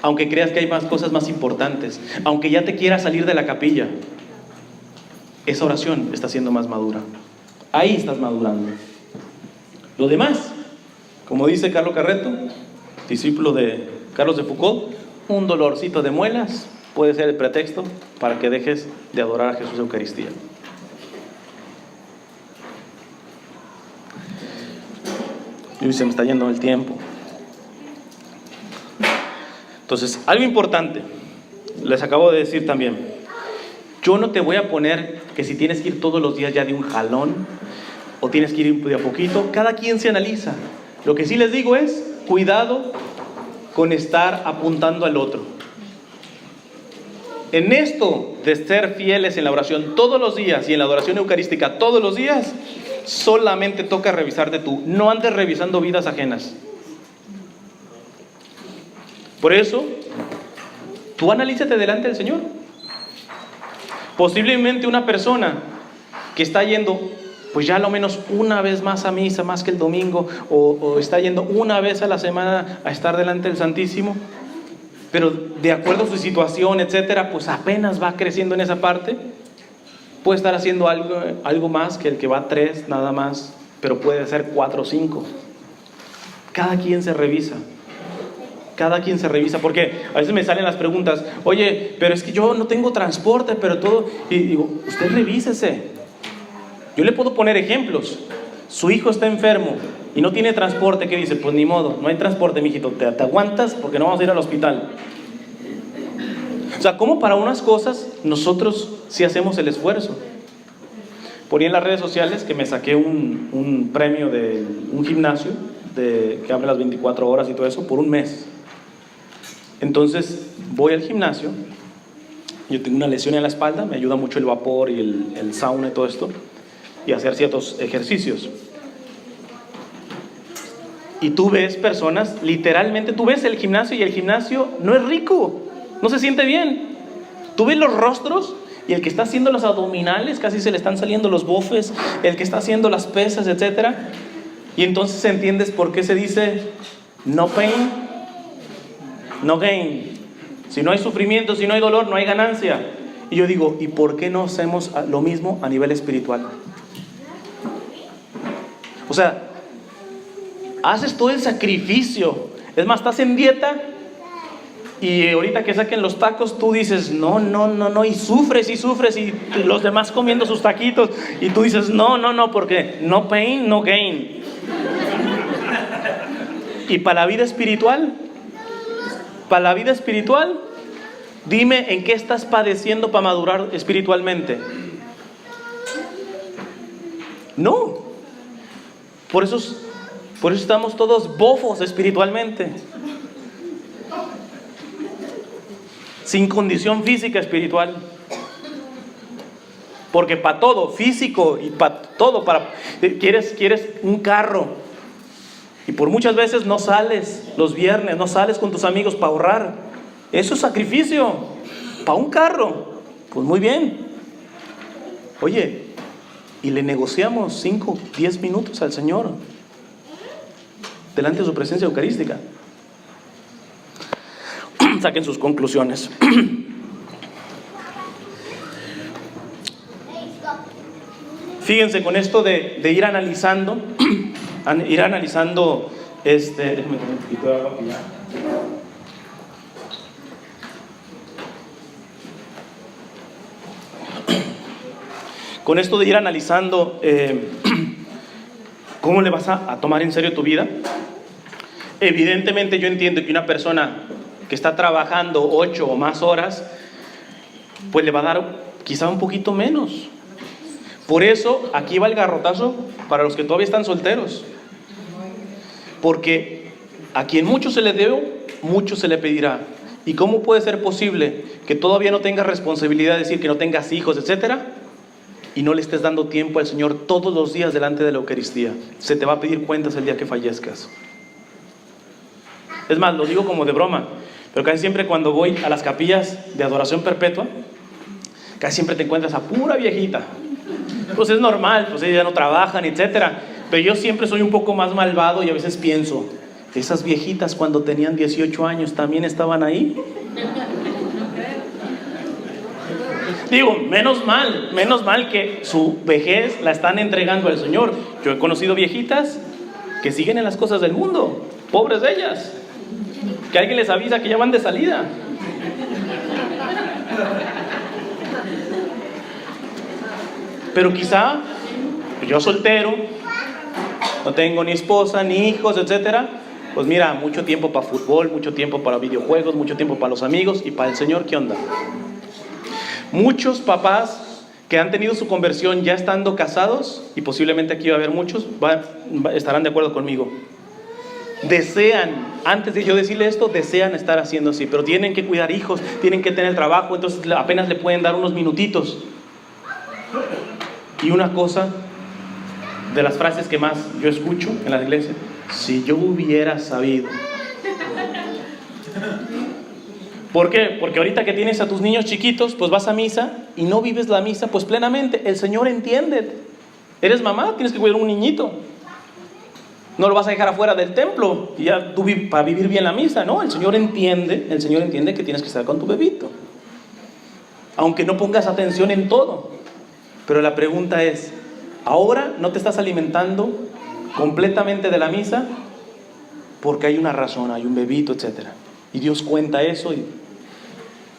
aunque creas que hay más cosas más importantes, aunque ya te quieras salir de la capilla, esa oración está siendo más madura. Ahí estás madurando. Lo demás, como dice Carlos Carreto, discípulo de Carlos de Foucault, un dolorcito de muelas puede ser el pretexto para que dejes de adorar a Jesús en Eucaristía. Y se me está yendo el tiempo. Entonces, algo importante, les acabo de decir también, yo no te voy a poner que si tienes que ir todos los días ya de un jalón, o tienes que ir de a poquito, cada quien se analiza. Lo que sí les digo es, cuidado con estar apuntando al otro. En esto de ser fieles en la oración todos los días y en la adoración eucarística todos los días, solamente toca revisarte tú, no andes revisando vidas ajenas. Por eso, tú analízate delante del Señor. Posiblemente una persona que está yendo pues ya a lo menos una vez más a misa, más que el domingo, o está yendo una vez a la semana a estar delante del Santísimo, pero de acuerdo a su situación, etcétera, pues apenas va creciendo en esa parte. Puede estar haciendo algo más que el que va 3 nada más, pero puede ser 4 o 5. Cada quien se revisa. Cada quien se revisa, porque a veces me salen las preguntas, oye, pero es que yo no tengo transporte, pero todo, y digo, usted revísese. Yo le puedo poner ejemplos. Su hijo está enfermo y no tiene transporte, ¿qué dice? Pues ni modo, no hay transporte, mijito, te aguantas porque no vamos a ir al hospital. O sea, como para unas cosas nosotros sí hacemos el esfuerzo. Poní en las redes sociales que me saqué un premio de un gimnasio que abre las 24 horas y todo eso por un mes. Entonces voy al gimnasio, yo tengo una lesión en la espalda, me ayuda mucho el vapor y el sauna y todo esto, y hacer ciertos ejercicios. Y tú ves personas, literalmente tú ves el gimnasio y el gimnasio no es rico, no se siente bien. Tú ves los rostros y el que está haciendo los abdominales casi se le están saliendo los bofes, el que está haciendo las pesas, etcétera. Y entonces entiendes por qué se dice no pain, no gain. Si no hay sufrimiento, si no hay dolor, no hay ganancia. Y yo digo, ¿y por qué no hacemos lo mismo a nivel espiritual? O sea, haces todo el sacrificio. Es más, estás en dieta y ahorita que saquen los tacos tú dices no, y sufres, y los demás comiendo sus taquitos y tú dices no, porque no pain, no gain. Y para la vida espiritual, dime en qué estás padeciendo para madurar espiritualmente. No. Por eso estamos todos bofos espiritualmente, sin condición física espiritual. Porque para todo, físico y para todo, quieres un carro y por muchas veces no sales los viernes, no sales con tus amigos para ahorrar. Eso es sacrificio. Para un carro, pues muy bien. Oye, y le negociamos 5, 10 minutos al Señor delante de su presencia eucarística. Saquen sus conclusiones. Fíjense con esto de ir analizando, déjenme tomar un poquito de agua aquí ya. Con esto de ir analizando cómo le vas a tomar en serio tu vida. Evidentemente yo entiendo que una persona que está trabajando 8 o más horas, pues le va a dar quizá un poquito menos. Por eso aquí va el garrotazo para los que todavía están solteros. Porque a quien mucho se le debe, mucho se le pedirá. ¿Y cómo puede ser posible que todavía no tengas responsabilidad, de decir que no tengas hijos, etcétera, y no le estés dando tiempo al Señor todos los días delante de la Eucaristía? Se te va a pedir cuentas el día que fallezcas. Es más, lo digo como de broma, pero casi siempre cuando voy a las capillas de adoración perpetua, casi siempre te encuentras a pura viejita. Pues es normal, pues ellas ya no trabajan, etcétera. Pero yo siempre soy un poco más malvado y a veces pienso, esas viejitas cuando tenían 18 años también estaban ahí. Digo, menos mal que su vejez la están entregando al Señor. Yo he conocido viejitas que siguen en las cosas del mundo, pobres de ellas, que alguien les avisa que ya van de salida. Pero quizá yo soltero, no tengo ni esposa, ni hijos, etcétera, pues mira, mucho tiempo para fútbol, mucho tiempo para videojuegos, mucho tiempo para los amigos y para el Señor, ¿qué onda? Muchos papás que han tenido su conversión ya estando casados, y posiblemente aquí va a haber muchos, estarán de acuerdo conmigo. Desean, antes de yo decirle esto, desean estar haciendo así, pero tienen que cuidar hijos, tienen que tener trabajo, entonces apenas le pueden dar unos minutitos. Y una cosa de las frases que más yo escucho en la iglesia, si yo hubiera sabido. ¿Por qué? Porque ahorita que tienes a tus niños chiquitos, pues vas a misa y no vives la misa pues plenamente. El Señor entiende Eres mamá, tienes que cuidar a un niñito. No lo vas a dejar afuera del templo y ya tú para vivir bien la misa. No, el Señor entiende que tienes que estar con tu bebito. Aunque no pongas atención en todo. Pero la pregunta es, ¿ahora no te estás alimentando completamente de la misa? Porque hay una razón, hay un bebito, etc. Y Dios cuenta eso.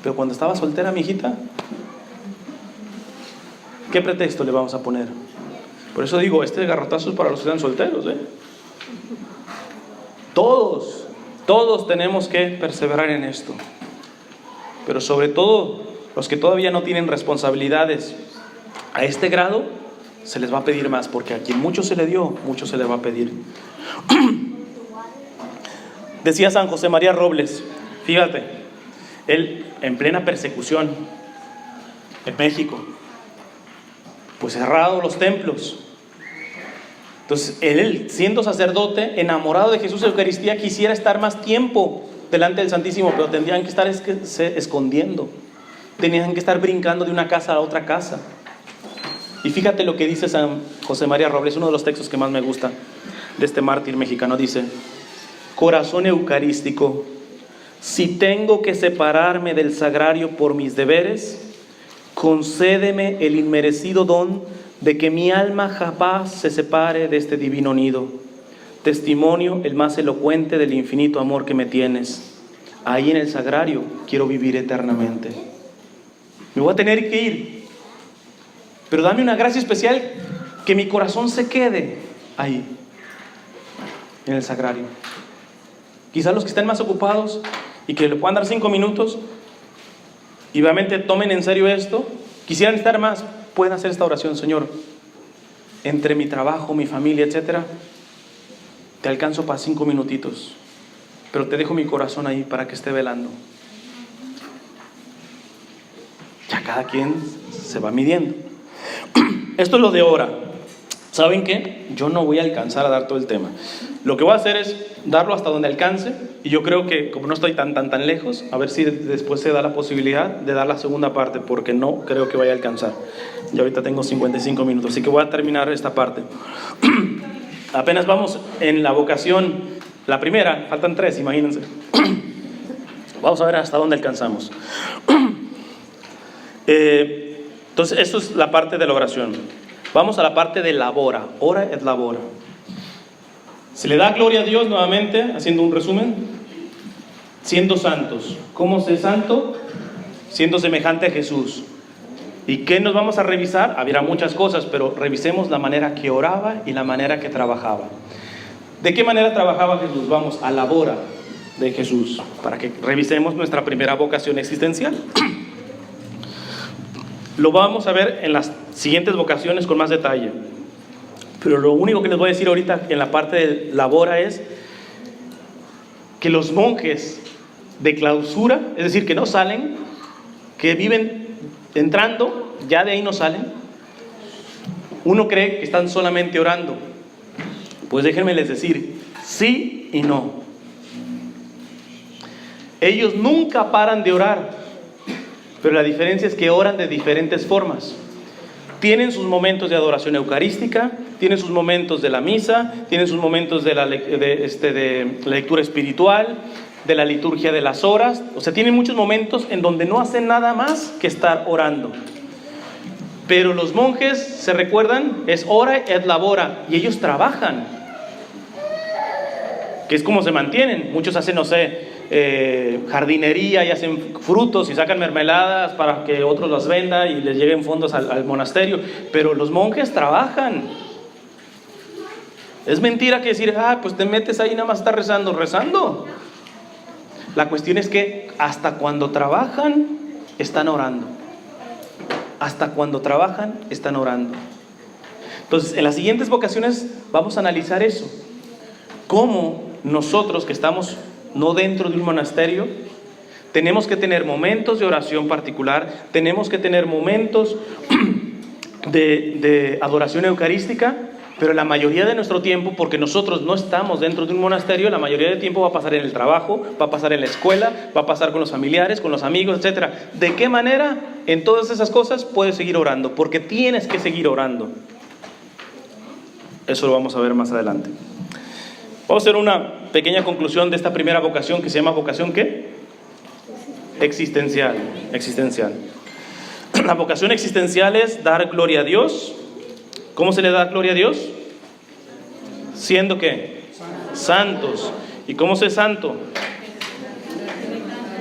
Pero cuando estaba soltera, mi hijita, ¿qué pretexto le vamos a poner? Por eso digo, este garrotazo es para los que están solteros, Todos tenemos que perseverar en esto. Pero sobre todo, los que todavía no tienen responsabilidades a este grado, se les va a pedir más, porque a quien mucho se le dio, mucho se le va a pedir. Decía San José María Robles, fíjate, él en plena persecución en México, pues cerrado los templos. Entonces él, siendo sacerdote, enamorado de Jesús de Eucaristía, quisiera estar más tiempo delante del Santísimo, pero tendrían que estar escondiendo, tenían que estar brincando de una casa a otra casa. Y fíjate lo que dice San José María Robles, uno de los textos que más me gusta de este mártir mexicano. Dice: corazón eucarístico, si tengo que separarme del sagrario por mis deberes, concédeme el inmerecido don de que mi alma jamás se separe de este divino nido, testimonio el más elocuente del infinito amor que me tienes. Ahí en el sagrario quiero vivir eternamente. Me voy a tener que ir, pero dame una gracia especial, que mi corazón se quede ahí, en el sagrario. Quizás los que estén más ocupados y que le puedan dar 5 minutos y realmente tomen en serio esto, quisieran estar más, pueden hacer esta oración: Señor, entre mi trabajo, mi familia, etcétera, te alcanzo para 5 minutitos, pero te dejo mi corazón ahí para que esté velando. Ya cada quien se va midiendo. Esto es lo de hora. ¿Saben qué? Yo no voy a alcanzar a dar todo el tema. Lo que voy a hacer es darlo hasta donde alcance, y yo creo que como no estoy tan lejos, a ver si después se da la posibilidad de dar la segunda parte, porque no creo que vaya a alcanzar. Y ahorita tengo 55 minutos, así que voy a terminar esta parte. Apenas vamos en la vocación, la primera, faltan 3, imagínense. Vamos a ver hasta dónde alcanzamos. Entonces, esto es la parte de la oración. Vamos a la parte de labora, ora et labora. Se le da gloria a Dios nuevamente, haciendo un resumen, siendo santos. ¿Cómo ser santo? Siendo semejante a Jesús. ¿Y qué nos vamos a revisar? Había muchas cosas, pero revisemos la manera que oraba y la manera que trabajaba. ¿De qué manera trabajaba Jesús? Vamos a la labora de Jesús, para que revisemos nuestra primera vocación existencial. Lo vamos a ver en las siguientes vocaciones con más detalle. Pero lo único que les voy a decir ahorita en la parte de labora es que los monjes de clausura, es decir, que no salen, que viven entrando, ya de ahí no salen, uno cree que están solamente orando. Pues déjenme les decir, sí y no. Ellos nunca paran de orar, pero la diferencia es que oran de diferentes formas. Tienen sus momentos de adoración eucarística, tienen sus momentos de la misa, tienen sus momentos de la lectura espiritual, de la liturgia de las horas. O sea, tienen muchos momentos en donde no hacen nada más que estar orando. Pero los monjes, ¿se recuerdan? Es ora et labora, y ellos trabajan, que es como se mantienen. Muchos hacen, no sé, jardinería y hacen frutos y sacan mermeladas para que otros las vendan y les lleguen fondos al monasterio, pero los monjes trabajan. Es mentira que decir, pues te metes ahí nada más estás rezando. La cuestión es que hasta cuando trabajan están orando. Hasta cuando trabajan están orando. Entonces, en las siguientes vocaciones vamos a analizar eso. Cómo nosotros que estamos no dentro de un monasterio, tenemos que tener momentos de oración particular, tenemos que tener momentos de adoración eucarística, pero la mayoría de nuestro tiempo, porque nosotros no estamos dentro de un monasterio, la mayoría del tiempo va a pasar en el trabajo, va a pasar en la escuela, va a pasar con los familiares, con los amigos, etc. ¿De qué manera? En todas esas cosas puedes seguir orando, porque tienes que seguir orando. Eso lo vamos a ver más adelante. Vamos a hacer una pequeña conclusión de esta primera vocación que se llama vocación ¿qué? Existencial. La vocación existencial es dar gloria a Dios. ¿Cómo se le da gloria a Dios? Siendo ¿qué? Santos. ¿Y cómo ser santo?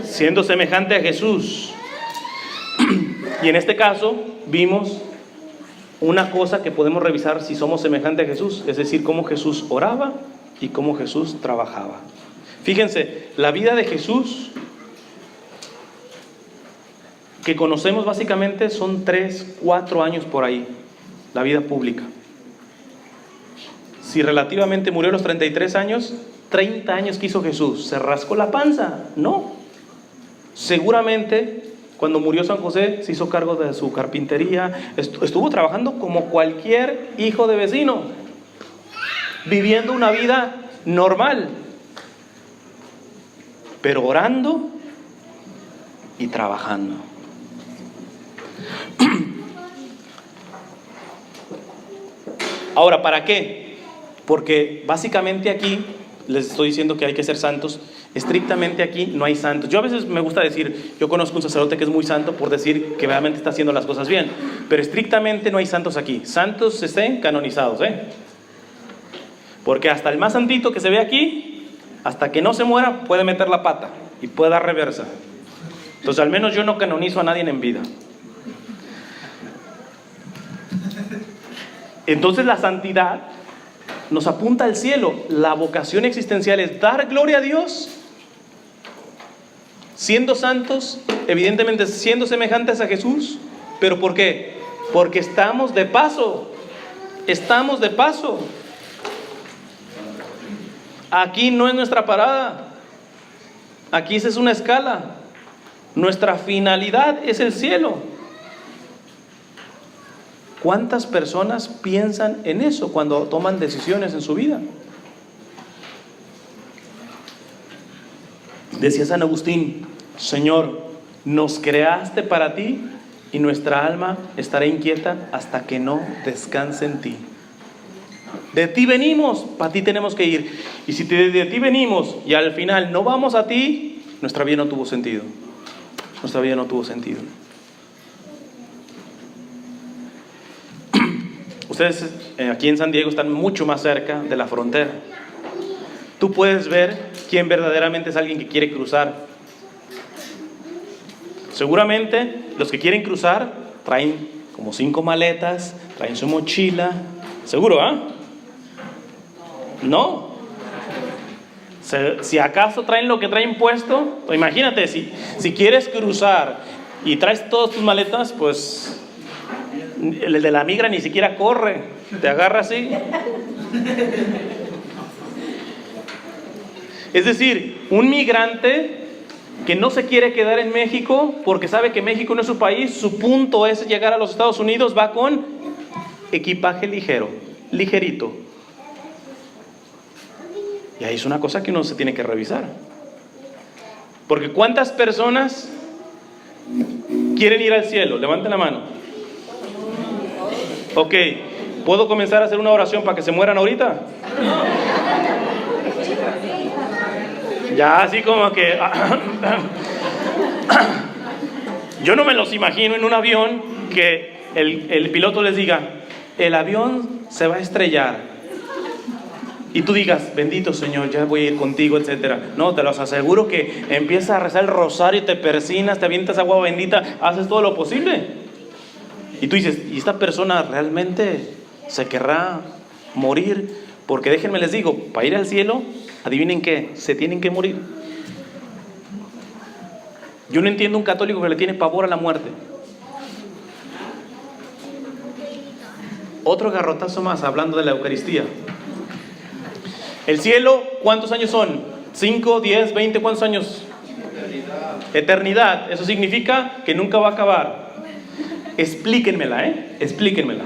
Siendo semejante a Jesús. Y en este caso vimos una cosa que podemos revisar si somos semejantes a Jesús, es decir, cómo Jesús oraba y cómo Jesús trabajaba. Fíjense, la vida de Jesús que conocemos básicamente son 3, 4 años por ahí, la vida pública. Si relativamente murió a los 33 años, 30 años que hizo Jesús, ¿se rascó la panza? No. Seguramente cuando murió San José se hizo cargo de su carpintería, estuvo trabajando como cualquier hijo de vecino, viviendo una vida normal, pero orando y trabajando. Ahora, ¿para qué? Porque básicamente aquí les estoy diciendo que hay que ser santos. Estrictamente aquí no hay santos. Yo a veces me gusta decir, yo conozco un sacerdote que es muy santo por decir que realmente está haciendo las cosas bien, pero estrictamente no hay santos aquí. Santos estén canonizados, porque hasta el más santito que se ve aquí, hasta que no se muera, puede meter la pata y puede dar reversa. Entonces al menos yo no canonizo a nadie en vida. Entonces la santidad nos apunta al cielo. La vocación existencial es dar gloria a Dios, siendo santos, evidentemente siendo semejantes a Jesús. ¿Pero por qué? Porque estamos de paso. Estamos de paso. Aquí no es nuestra parada. Aquí es una escala. Nuestra finalidad es el cielo. ¿Cuántas personas piensan en eso cuando toman decisiones en su vida? Decía San Agustín: Señor, nos creaste para ti y nuestra alma estará inquieta hasta que no descanse en ti. De ti venimos, para ti tenemos que ir. Y si de ti venimos y al final no vamos a ti, nuestra vida no tuvo sentido. Nuestra vida no tuvo sentido. Ustedes aquí en San Diego están mucho más cerca de la frontera. Tú puedes ver quién verdaderamente es alguien que quiere cruzar. Seguramente los que quieren cruzar traen como 5 maletas, traen su mochila. ¿Seguro, No. Si acaso traen lo que traen puesto, pues imagínate, si quieres cruzar y traes todas tus maletas, pues el de la migra ni siquiera corre, te agarra así. Es decir, un migrante que no se quiere quedar en México porque sabe que México no es su país, su punto es llegar a los Estados Unidos, va con equipaje ligero, ligerito. Y ahí es una cosa que uno se tiene que revisar. Porque ¿cuántas personas quieren ir al cielo? Levanten la mano. Ok, ¿puedo comenzar a hacer una oración para que se mueran ahorita? Ya así como que... Yo no me los imagino en un avión que el piloto les diga, el avión se va a estrellar. Y tú digas, bendito Señor, ya voy a ir contigo, etcétera. No, te los aseguro que empiezas a rezar el rosario, te persinas, te avientas agua bendita, haces todo lo posible. Y tú dices, ¿y esta persona realmente se querrá morir? Porque déjenme les digo, para ir al cielo, adivinen qué, se tienen que morir. Yo no entiendo un católico que le tiene pavor a la muerte. Otro garrotazo más, hablando de la Eucaristía. El cielo, ¿cuántos años son? 5, 10, 20, ¿cuántos años? Eternidad. Eso significa que nunca va a acabar. Explíquenmela, explíquenmela.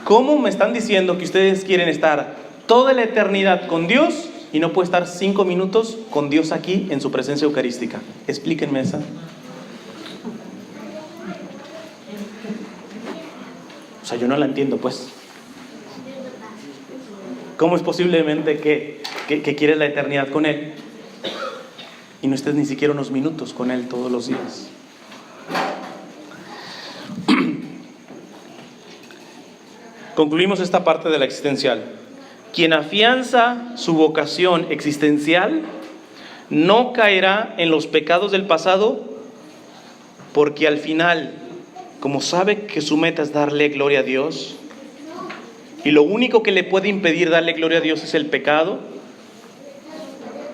¿Cómo me están diciendo que ustedes quieren estar toda la eternidad con Dios y no puede estar 5 minutos con Dios aquí en su presencia eucarística? Explíquenme esa. O sea, yo no la entiendo, pues. ¿Cómo es posiblemente que quieres la eternidad con Él y no estés ni siquiera unos minutos con Él todos los días? Concluimos esta parte de la existencial. Quien afianza su vocación existencial no caerá en los pecados del pasado, porque al final, como sabe que su meta es darle gloria a Dios, y lo único que le puede impedir darle gloria a Dios es el pecado,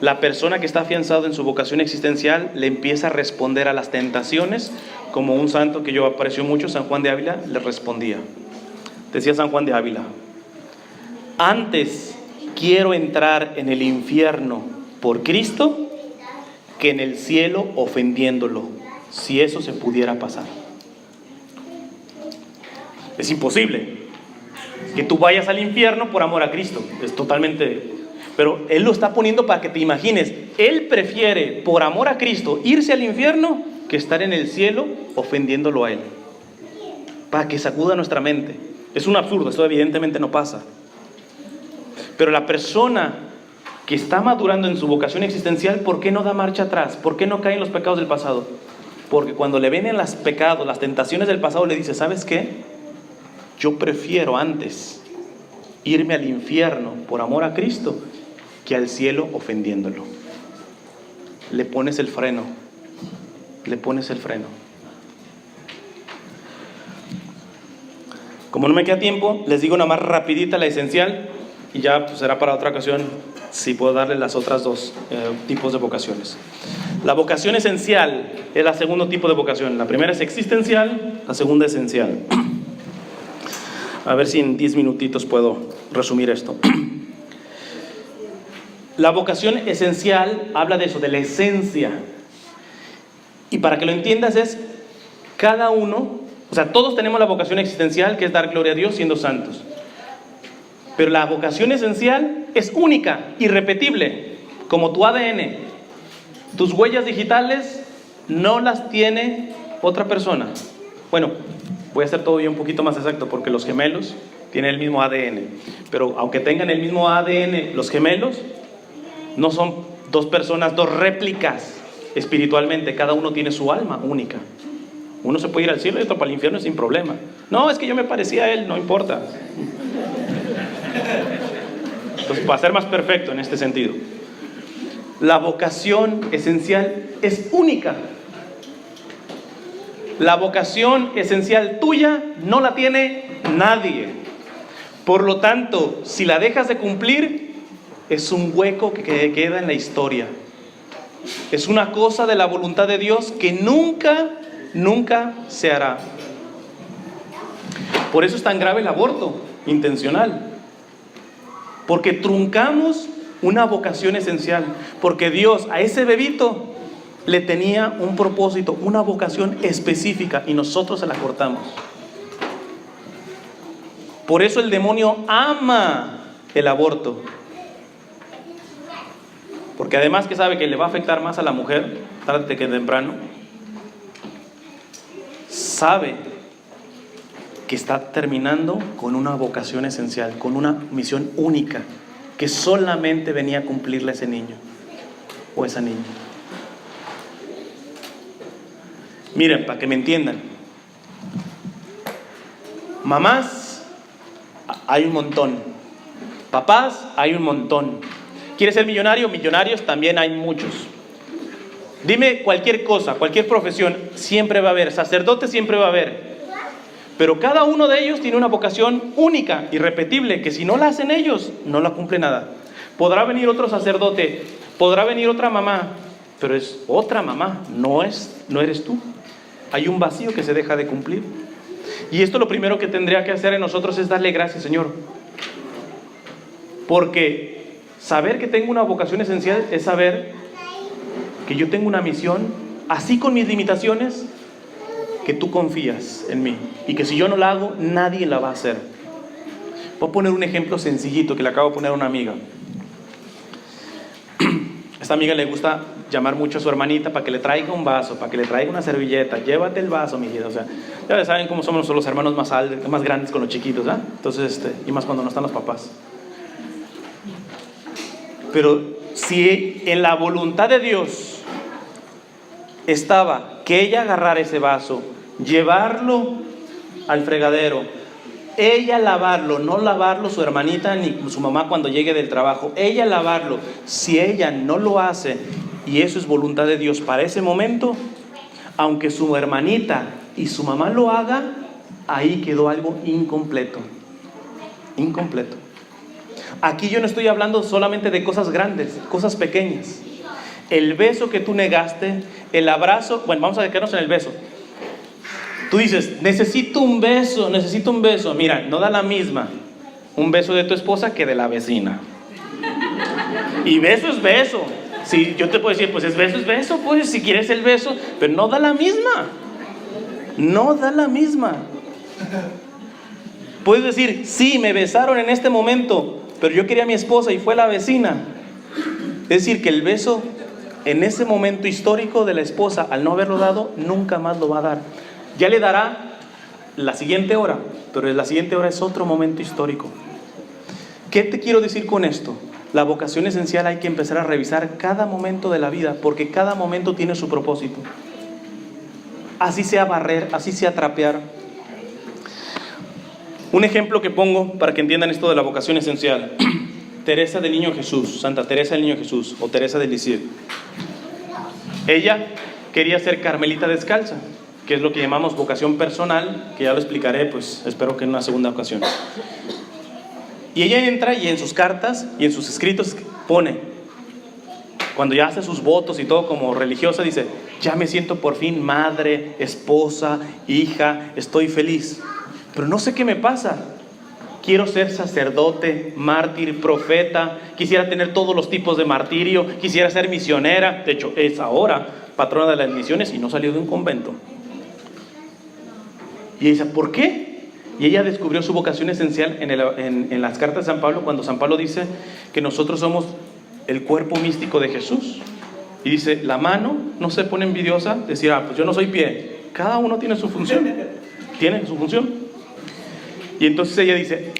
la persona que está afianzado en su vocación existencial le empieza a responder a las tentaciones como un santo que yo aprecio mucho, San Juan de Ávila, le respondía. Decía San Juan de Ávila: antes quiero entrar en el infierno por Cristo que en el cielo ofendiéndolo, si eso se pudiera pasar. Es imposible que tú vayas al infierno por amor a Cristo, es totalmente... Pero Él lo está poniendo para que te imagines. Él prefiere, por amor a Cristo, irse al infierno que estar en el cielo ofendiéndolo a Él, para que sacuda nuestra mente. Es un absurdo, esto evidentemente no pasa. Pero la persona que está madurando en su vocación existencial, ¿por qué no da marcha atrás? ¿Por qué no cae en los pecados del pasado? Porque cuando le vienen los pecados, las tentaciones del pasado, le dice: ¿sabes qué? Yo prefiero antes irme al infierno por amor a Cristo que al cielo ofendiéndolo. Le pones el freno. Le pones el freno. Como no me queda tiempo, les digo nada más rapidita la esencial y ya pues será para otra ocasión si puedo darle las otras dos tipos de vocaciones. La vocación esencial es el segundo tipo de vocación. La primera es existencial, la segunda esencial. A ver si en 10 minutitos puedo resumir esto. La vocación esencial habla de eso, de la esencia. Y para que lo entiendas es, cada uno, o sea, todos tenemos la vocación existencial, que es dar gloria a Dios siendo santos. Pero la vocación esencial es única, irrepetible, como tu ADN. Tus huellas digitales no las tiene otra persona. Bueno, voy a hacer todo yo un poquito más exacto, porque los gemelos tienen el mismo ADN. Pero aunque tengan el mismo ADN, los gemelos no son dos personas, dos réplicas espiritualmente. Cada uno tiene su alma única. Uno se puede ir al cielo y otro para el infierno sin problema. No, es que yo me parecía a él, no importa. Entonces, para ser más perfecto en este sentido, la vocación esencial es única. La vocación esencial tuya no la tiene nadie. Por lo tanto, si la dejas de cumplir, es un hueco que queda en la historia. Es una cosa de la voluntad de Dios que nunca se hará. Por eso es tan grave el aborto intencional. Porque truncamos una vocación esencial. Porque Dios a ese bebito le tenía un propósito, una vocación específica, y nosotros se la cortamos. Por eso el demonio ama el aborto. Porque además que sabe que le va a afectar más a la mujer, tarde que temprano, sabe que está terminando con una vocación esencial, con una misión única, que solamente venía a cumplirle a ese niño o esa niña. Miren, para que me entiendan, mamás hay un montón, papás hay un montón. ¿Quieres ser millonario? Millonarios también hay muchos. Dime cualquier cosa, cualquier profesión, siempre va a haber. Sacerdotes siempre va a haber. Pero cada uno de ellos tiene una vocación única, irrepetible, que si no la hacen ellos, no la cumple nada. Podrá venir otro sacerdote, podrá venir otra mamá, pero es otra mamá, no eres tú. Hay un vacío que se deja de cumplir. Y esto lo primero que tendría que hacer en nosotros es darle gracias, Señor. Porque saber que tengo una vocación esencial es saber que yo tengo una misión, así con mis limitaciones, que tú confías en mí. Y que si yo no la hago, nadie la va a hacer. Voy a poner un ejemplo sencillito que le acabo de poner a una amiga. A esta amiga le gusta llamar mucho a su hermanita para que le traiga un vaso, para que le traiga una servilleta. Llévate el vaso, mi hija. O sea, ya saben cómo somos los hermanos más grandes con los chiquitos, ¿ah? Entonces, y más cuando no están los papás. Pero si en la voluntad de Dios estaba que ella agarrara ese vaso, llevarlo al fregadero, ella lavarlo, no lavarlo su hermanita ni su mamá cuando llegue del trabajo, ella lavarlo, si ella no lo hace y eso es voluntad de Dios para ese momento, aunque su hermanita y su mamá lo haga, ahí quedó algo incompleto. Incompleto. Aquí yo no estoy hablando solamente de cosas grandes, cosas pequeñas. El beso que tú negaste, el abrazo, bueno, vamos a quedarnos en el beso. Tú dices, necesito un beso. Mira, no da la misma un beso de tu esposa que de la vecina. Y beso es beso. Si yo te puedo decir, pues es beso, pues si quieres el beso, pero no da la misma. No da la misma. Puedes decir, sí, me besaron en este momento, pero yo quería a mi esposa y fue la vecina. Es decir, que el beso en ese momento histórico de la esposa, al no haberlo dado, nunca más lo va a dar. Ya le dará la siguiente hora, pero la siguiente hora es otro momento histórico. ¿Qué te quiero decir con esto? La vocación esencial hay que empezar a revisar cada momento de la vida, porque cada momento tiene su propósito. Así sea barrer, así sea trapear. Un ejemplo que pongo para que entiendan esto de la vocación esencial. Teresa del Niño Jesús, Santa Teresa del Niño Jesús o Teresa de Lisieux. Ella quería ser carmelita descalza, que es lo que llamamos vocación personal, que ya lo explicaré, pues espero que en una segunda ocasión. Y ella entra y en sus cartas y en sus escritos pone, cuando ya hace sus votos y todo como religiosa, dice, ya me siento por fin madre, esposa, hija, estoy feliz. Pero no sé qué me pasa. Quiero ser sacerdote, mártir, profeta. Quisiera tener todos los tipos de martirio. Quisiera ser misionera. De hecho, es ahora patrona de las misiones y no salió de un convento. Y ella dice, ¿por qué? Y ella descubrió su vocación esencial en las cartas de San Pablo, cuando San Pablo dice que nosotros somos el cuerpo místico de Jesús. Y dice, la mano no se pone envidiosa, decir, pues yo no soy pie. Cada uno tiene su función. Tiene su función. Y entonces ella dice,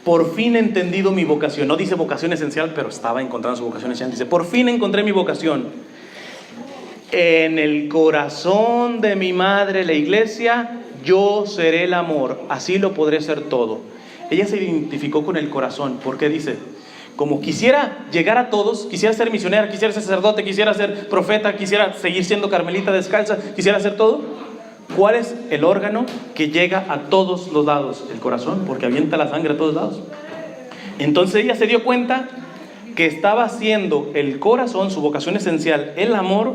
por fin he entendido mi vocación. No dice vocación esencial, pero estaba encontrando su vocación esencial. Dice, por fin encontré mi vocación. En el corazón de mi madre, la iglesia, yo seré el amor. Así lo podré ser todo. Ella se identificó con el corazón. Porque dice, como quisiera llegar a todos, quisiera ser misionera, quisiera ser sacerdote, quisiera ser profeta, quisiera seguir siendo carmelita descalza, quisiera hacer todo. ¿Cuál es el órgano que llega a todos los lados? El corazón, porque avienta la sangre a todos lados. Entonces ella se dio cuenta que estaba haciendo el corazón, su vocación esencial, el amor,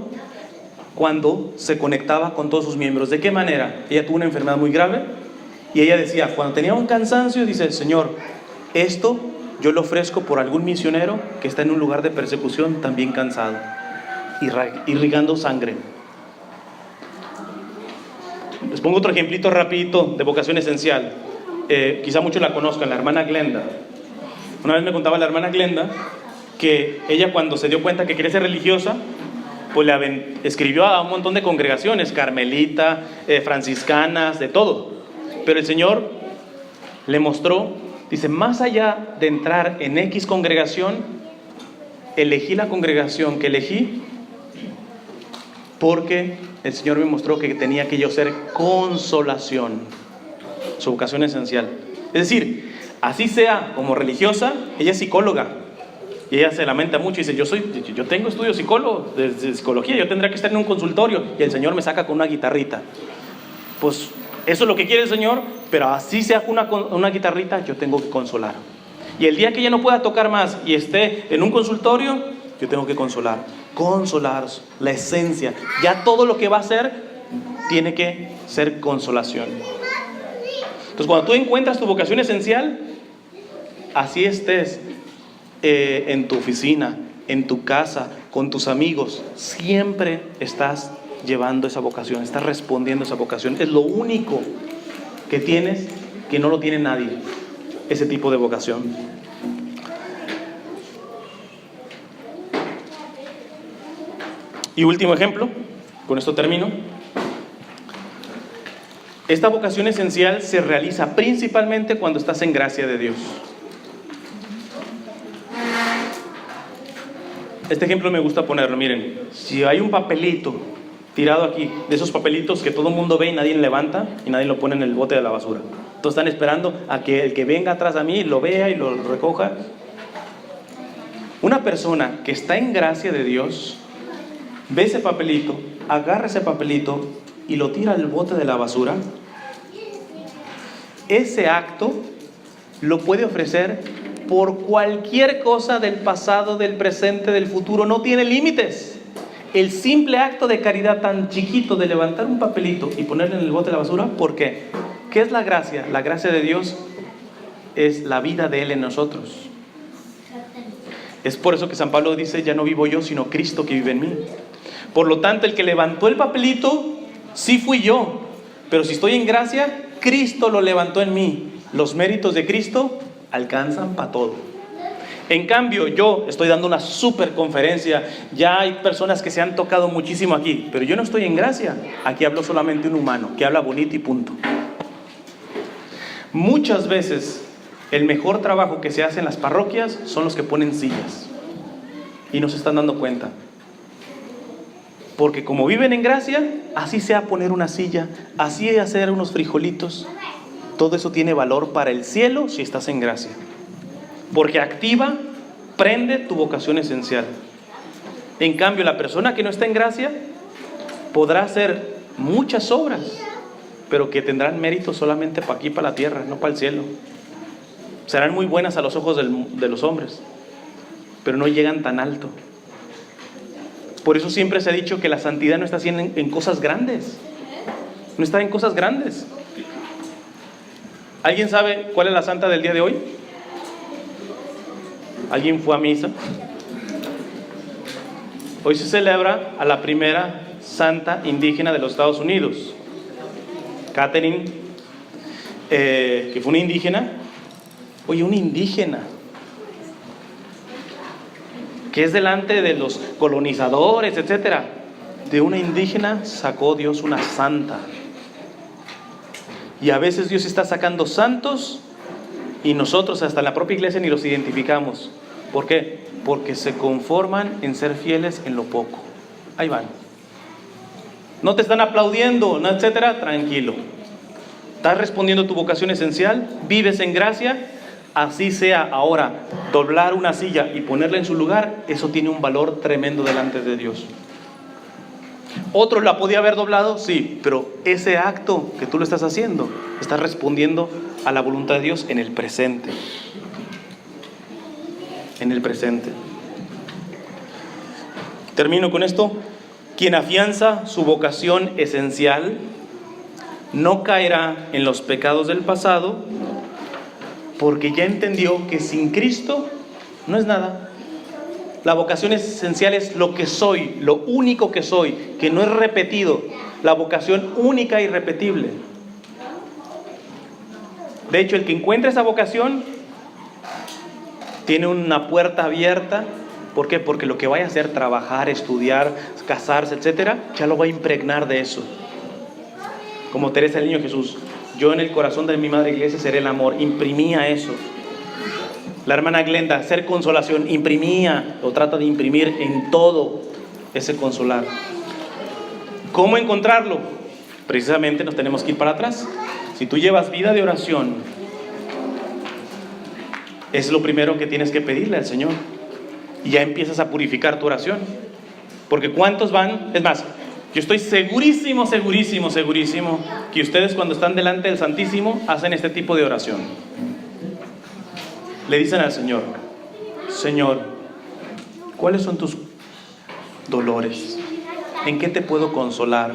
cuando se conectaba con todos sus miembros. ¿De qué manera? Ella tuvo una enfermedad muy grave y ella decía, cuando tenía un cansancio, dice, Señor, esto yo lo ofrezco por algún misionero que está en un lugar de persecución también cansado, irrigando sangre. Les pongo otro ejemplito rapidito de vocación esencial. Quizá muchos la conozcan, la hermana Glenda. Una vez me contaba la hermana Glenda que ella, cuando se dio cuenta que quería ser religiosa, pues le escribió a un montón de congregaciones, carmelita, franciscanas, de todo. Pero el Señor le mostró, dice, más allá de entrar en X congregación, elegí la congregación que elegí porque el Señor me mostró que tenía que yo ser consolación, su vocación esencial. Es decir, así sea como religiosa, ella es psicóloga y ella se lamenta mucho y dice, yo tengo estudios de psicología, yo tendría que estar en un consultorio y el Señor me saca con una guitarrita. Pues eso es lo que quiere el Señor, pero así sea una guitarrita, yo tengo que consolar. Y el día que ella no pueda tocar más y esté en un consultorio, yo tengo que consolar la esencia. Ya todo lo que va a hacer tiene que ser consolación. Entonces, cuando tú encuentras tu vocación esencial, así estés en tu oficina, en tu casa, con tus amigos, siempre estás llevando esa vocación, estás respondiendo a esa vocación. Es lo único que tienes que no lo tiene nadie, ese tipo de vocación. Y último ejemplo, con esto termino. Esta vocación esencial se realiza principalmente cuando estás en gracia de Dios. Este ejemplo me gusta ponerlo, miren, si hay un papelito tirado aquí, de esos papelitos que todo el mundo ve y nadie levanta y nadie lo pone en el bote de la basura. Todos están esperando a que el que venga atrás a mí lo vea y lo recoja. Una persona que está en gracia de Dios ve ese papelito, agarra ese papelito y lo tira al bote de la basura. Ese acto lo puede ofrecer por cualquier cosa del pasado, del presente, del futuro. No tiene límites. El simple acto de caridad tan chiquito de levantar un papelito y ponerlo en el bote de la basura, ¿por qué? ¿Qué es la gracia? La gracia de Dios es la vida de Él en nosotros. Es por eso que San Pablo dice, ya no vivo yo, sino Cristo que vive en mí. Por lo tanto, el que levantó el papelito, sí fui yo. Pero si estoy en gracia, Cristo lo levantó en mí. Los méritos de Cristo alcanzan para todo. En cambio, yo estoy dando una super conferencia. Ya hay personas que se han tocado muchísimo aquí, pero yo no estoy en gracia. Aquí hablo solamente un humano, que habla bonito y punto. Muchas veces el mejor trabajo que se hace en las parroquias son los que ponen sillas. Y no se están dando cuenta. Porque como viven en gracia, así sea poner una silla, así hacer unos frijolitos. Todo eso tiene valor para el cielo si estás en gracia. Porque activa, prende tu vocación esencial. En cambio, la persona que no está en gracia podrá hacer muchas obras, pero que tendrán mérito solamente para aquí, para la tierra, no para el cielo. Serán muy buenas a los ojos de los hombres, pero no llegan tan alto. Por eso siempre se ha dicho que la santidad no está en cosas grandes. No está en cosas grandes. ¿Alguien sabe cuál es la santa del día de hoy? ¿Alguien fue a misa? Hoy se celebra a la primera santa indígena de los Estados Unidos, Catherine, que fue una indígena. Oye, una indígena que es delante de los colonizadores, etcétera. De una indígena sacó Dios una santa. Y a veces Dios está sacando santos y nosotros hasta en la propia iglesia ni los identificamos. ¿Por qué? Porque se conforman en ser fieles en lo poco. Ahí van. No te están aplaudiendo, ¿no? Etcétera. Tranquilo. Estás respondiendo a tu vocación esencial, vives en gracia. Así sea ahora, doblar una silla y ponerla en su lugar, eso tiene un valor tremendo delante de Dios. ¿Otro la podía haber doblado? Sí, pero ese acto que tú lo estás haciendo, estás respondiendo a la voluntad de Dios en el presente. En el presente. Termino con esto. Quien afianza su vocación esencial no caerá en los pecados del pasado, porque ya entendió que sin Cristo no es nada. La vocación esencial es lo que soy, lo único que soy, que no es repetido. La vocación única e irrepetible. De hecho, el que encuentra esa vocación tiene una puerta abierta. ¿Por qué? Porque lo que vaya a hacer, trabajar, estudiar, casarse, etcétera, ya lo va a impregnar de eso. Como Teresa del Niño Jesús. Yo en el corazón de mi madre iglesia seré el amor. Imprimía eso. La hermana Glenda, ser consolación. Imprimía o trata de imprimir en todo ese consolar. ¿Cómo encontrarlo? Precisamente nos tenemos que ir para atrás. Si tú llevas vida de oración, es lo primero que tienes que pedirle al Señor. Y ya empiezas a purificar tu oración. Porque ¿cuántos van? Es más, yo estoy segurísimo que ustedes cuando están delante del Santísimo hacen este tipo de oración. Le dicen al Señor: Señor, ¿cuáles son tus dolores? ¿En qué te puedo consolar?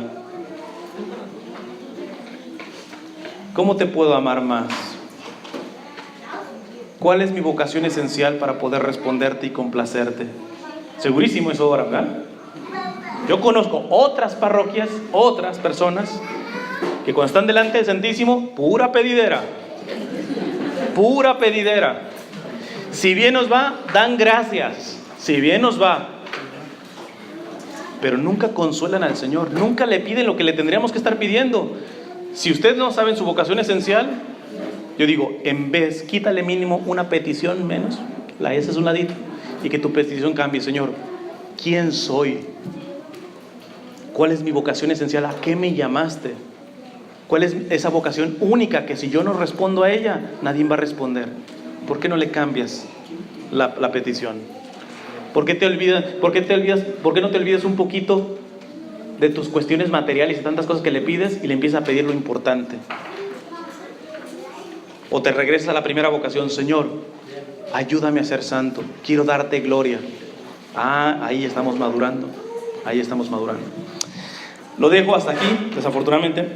¿Cómo te puedo amar más? ¿Cuál es mi vocación esencial para poder responderte y complacerte? Segurísimo eso ahora, ¿verdad? Yo conozco otras parroquias, otras personas que cuando están delante del Santísimo, pura pedidera. Pura pedidera. Si bien nos va, dan gracias. Si bien nos va. Pero nunca consuelan al Señor. Nunca le piden lo que le tendríamos que estar pidiendo. Si ustedes no saben su vocación esencial, yo digo, en vez, quítale mínimo una petición menos. La haces un ladito y que tu petición cambie. Señor, ¿quién soy? ¿Cuál es mi vocación esencial? ¿A qué me llamaste? ¿Cuál es esa vocación única que si yo no respondo a ella, nadie va a responder? ¿Por qué no le cambias la petición? ¿Por qué no te olvidas un poquito de tus cuestiones materiales y tantas cosas que le pides y le empiezas a pedir lo importante? O te regresas a la primera vocación: Señor, ayúdame a ser santo, quiero darte gloria. Ahí estamos madurando, Lo dejo hasta aquí, desafortunadamente.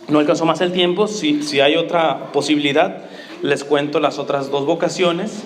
No alcanzó más el tiempo. Si hay otra posibilidad, les cuento las otras 2 vocaciones.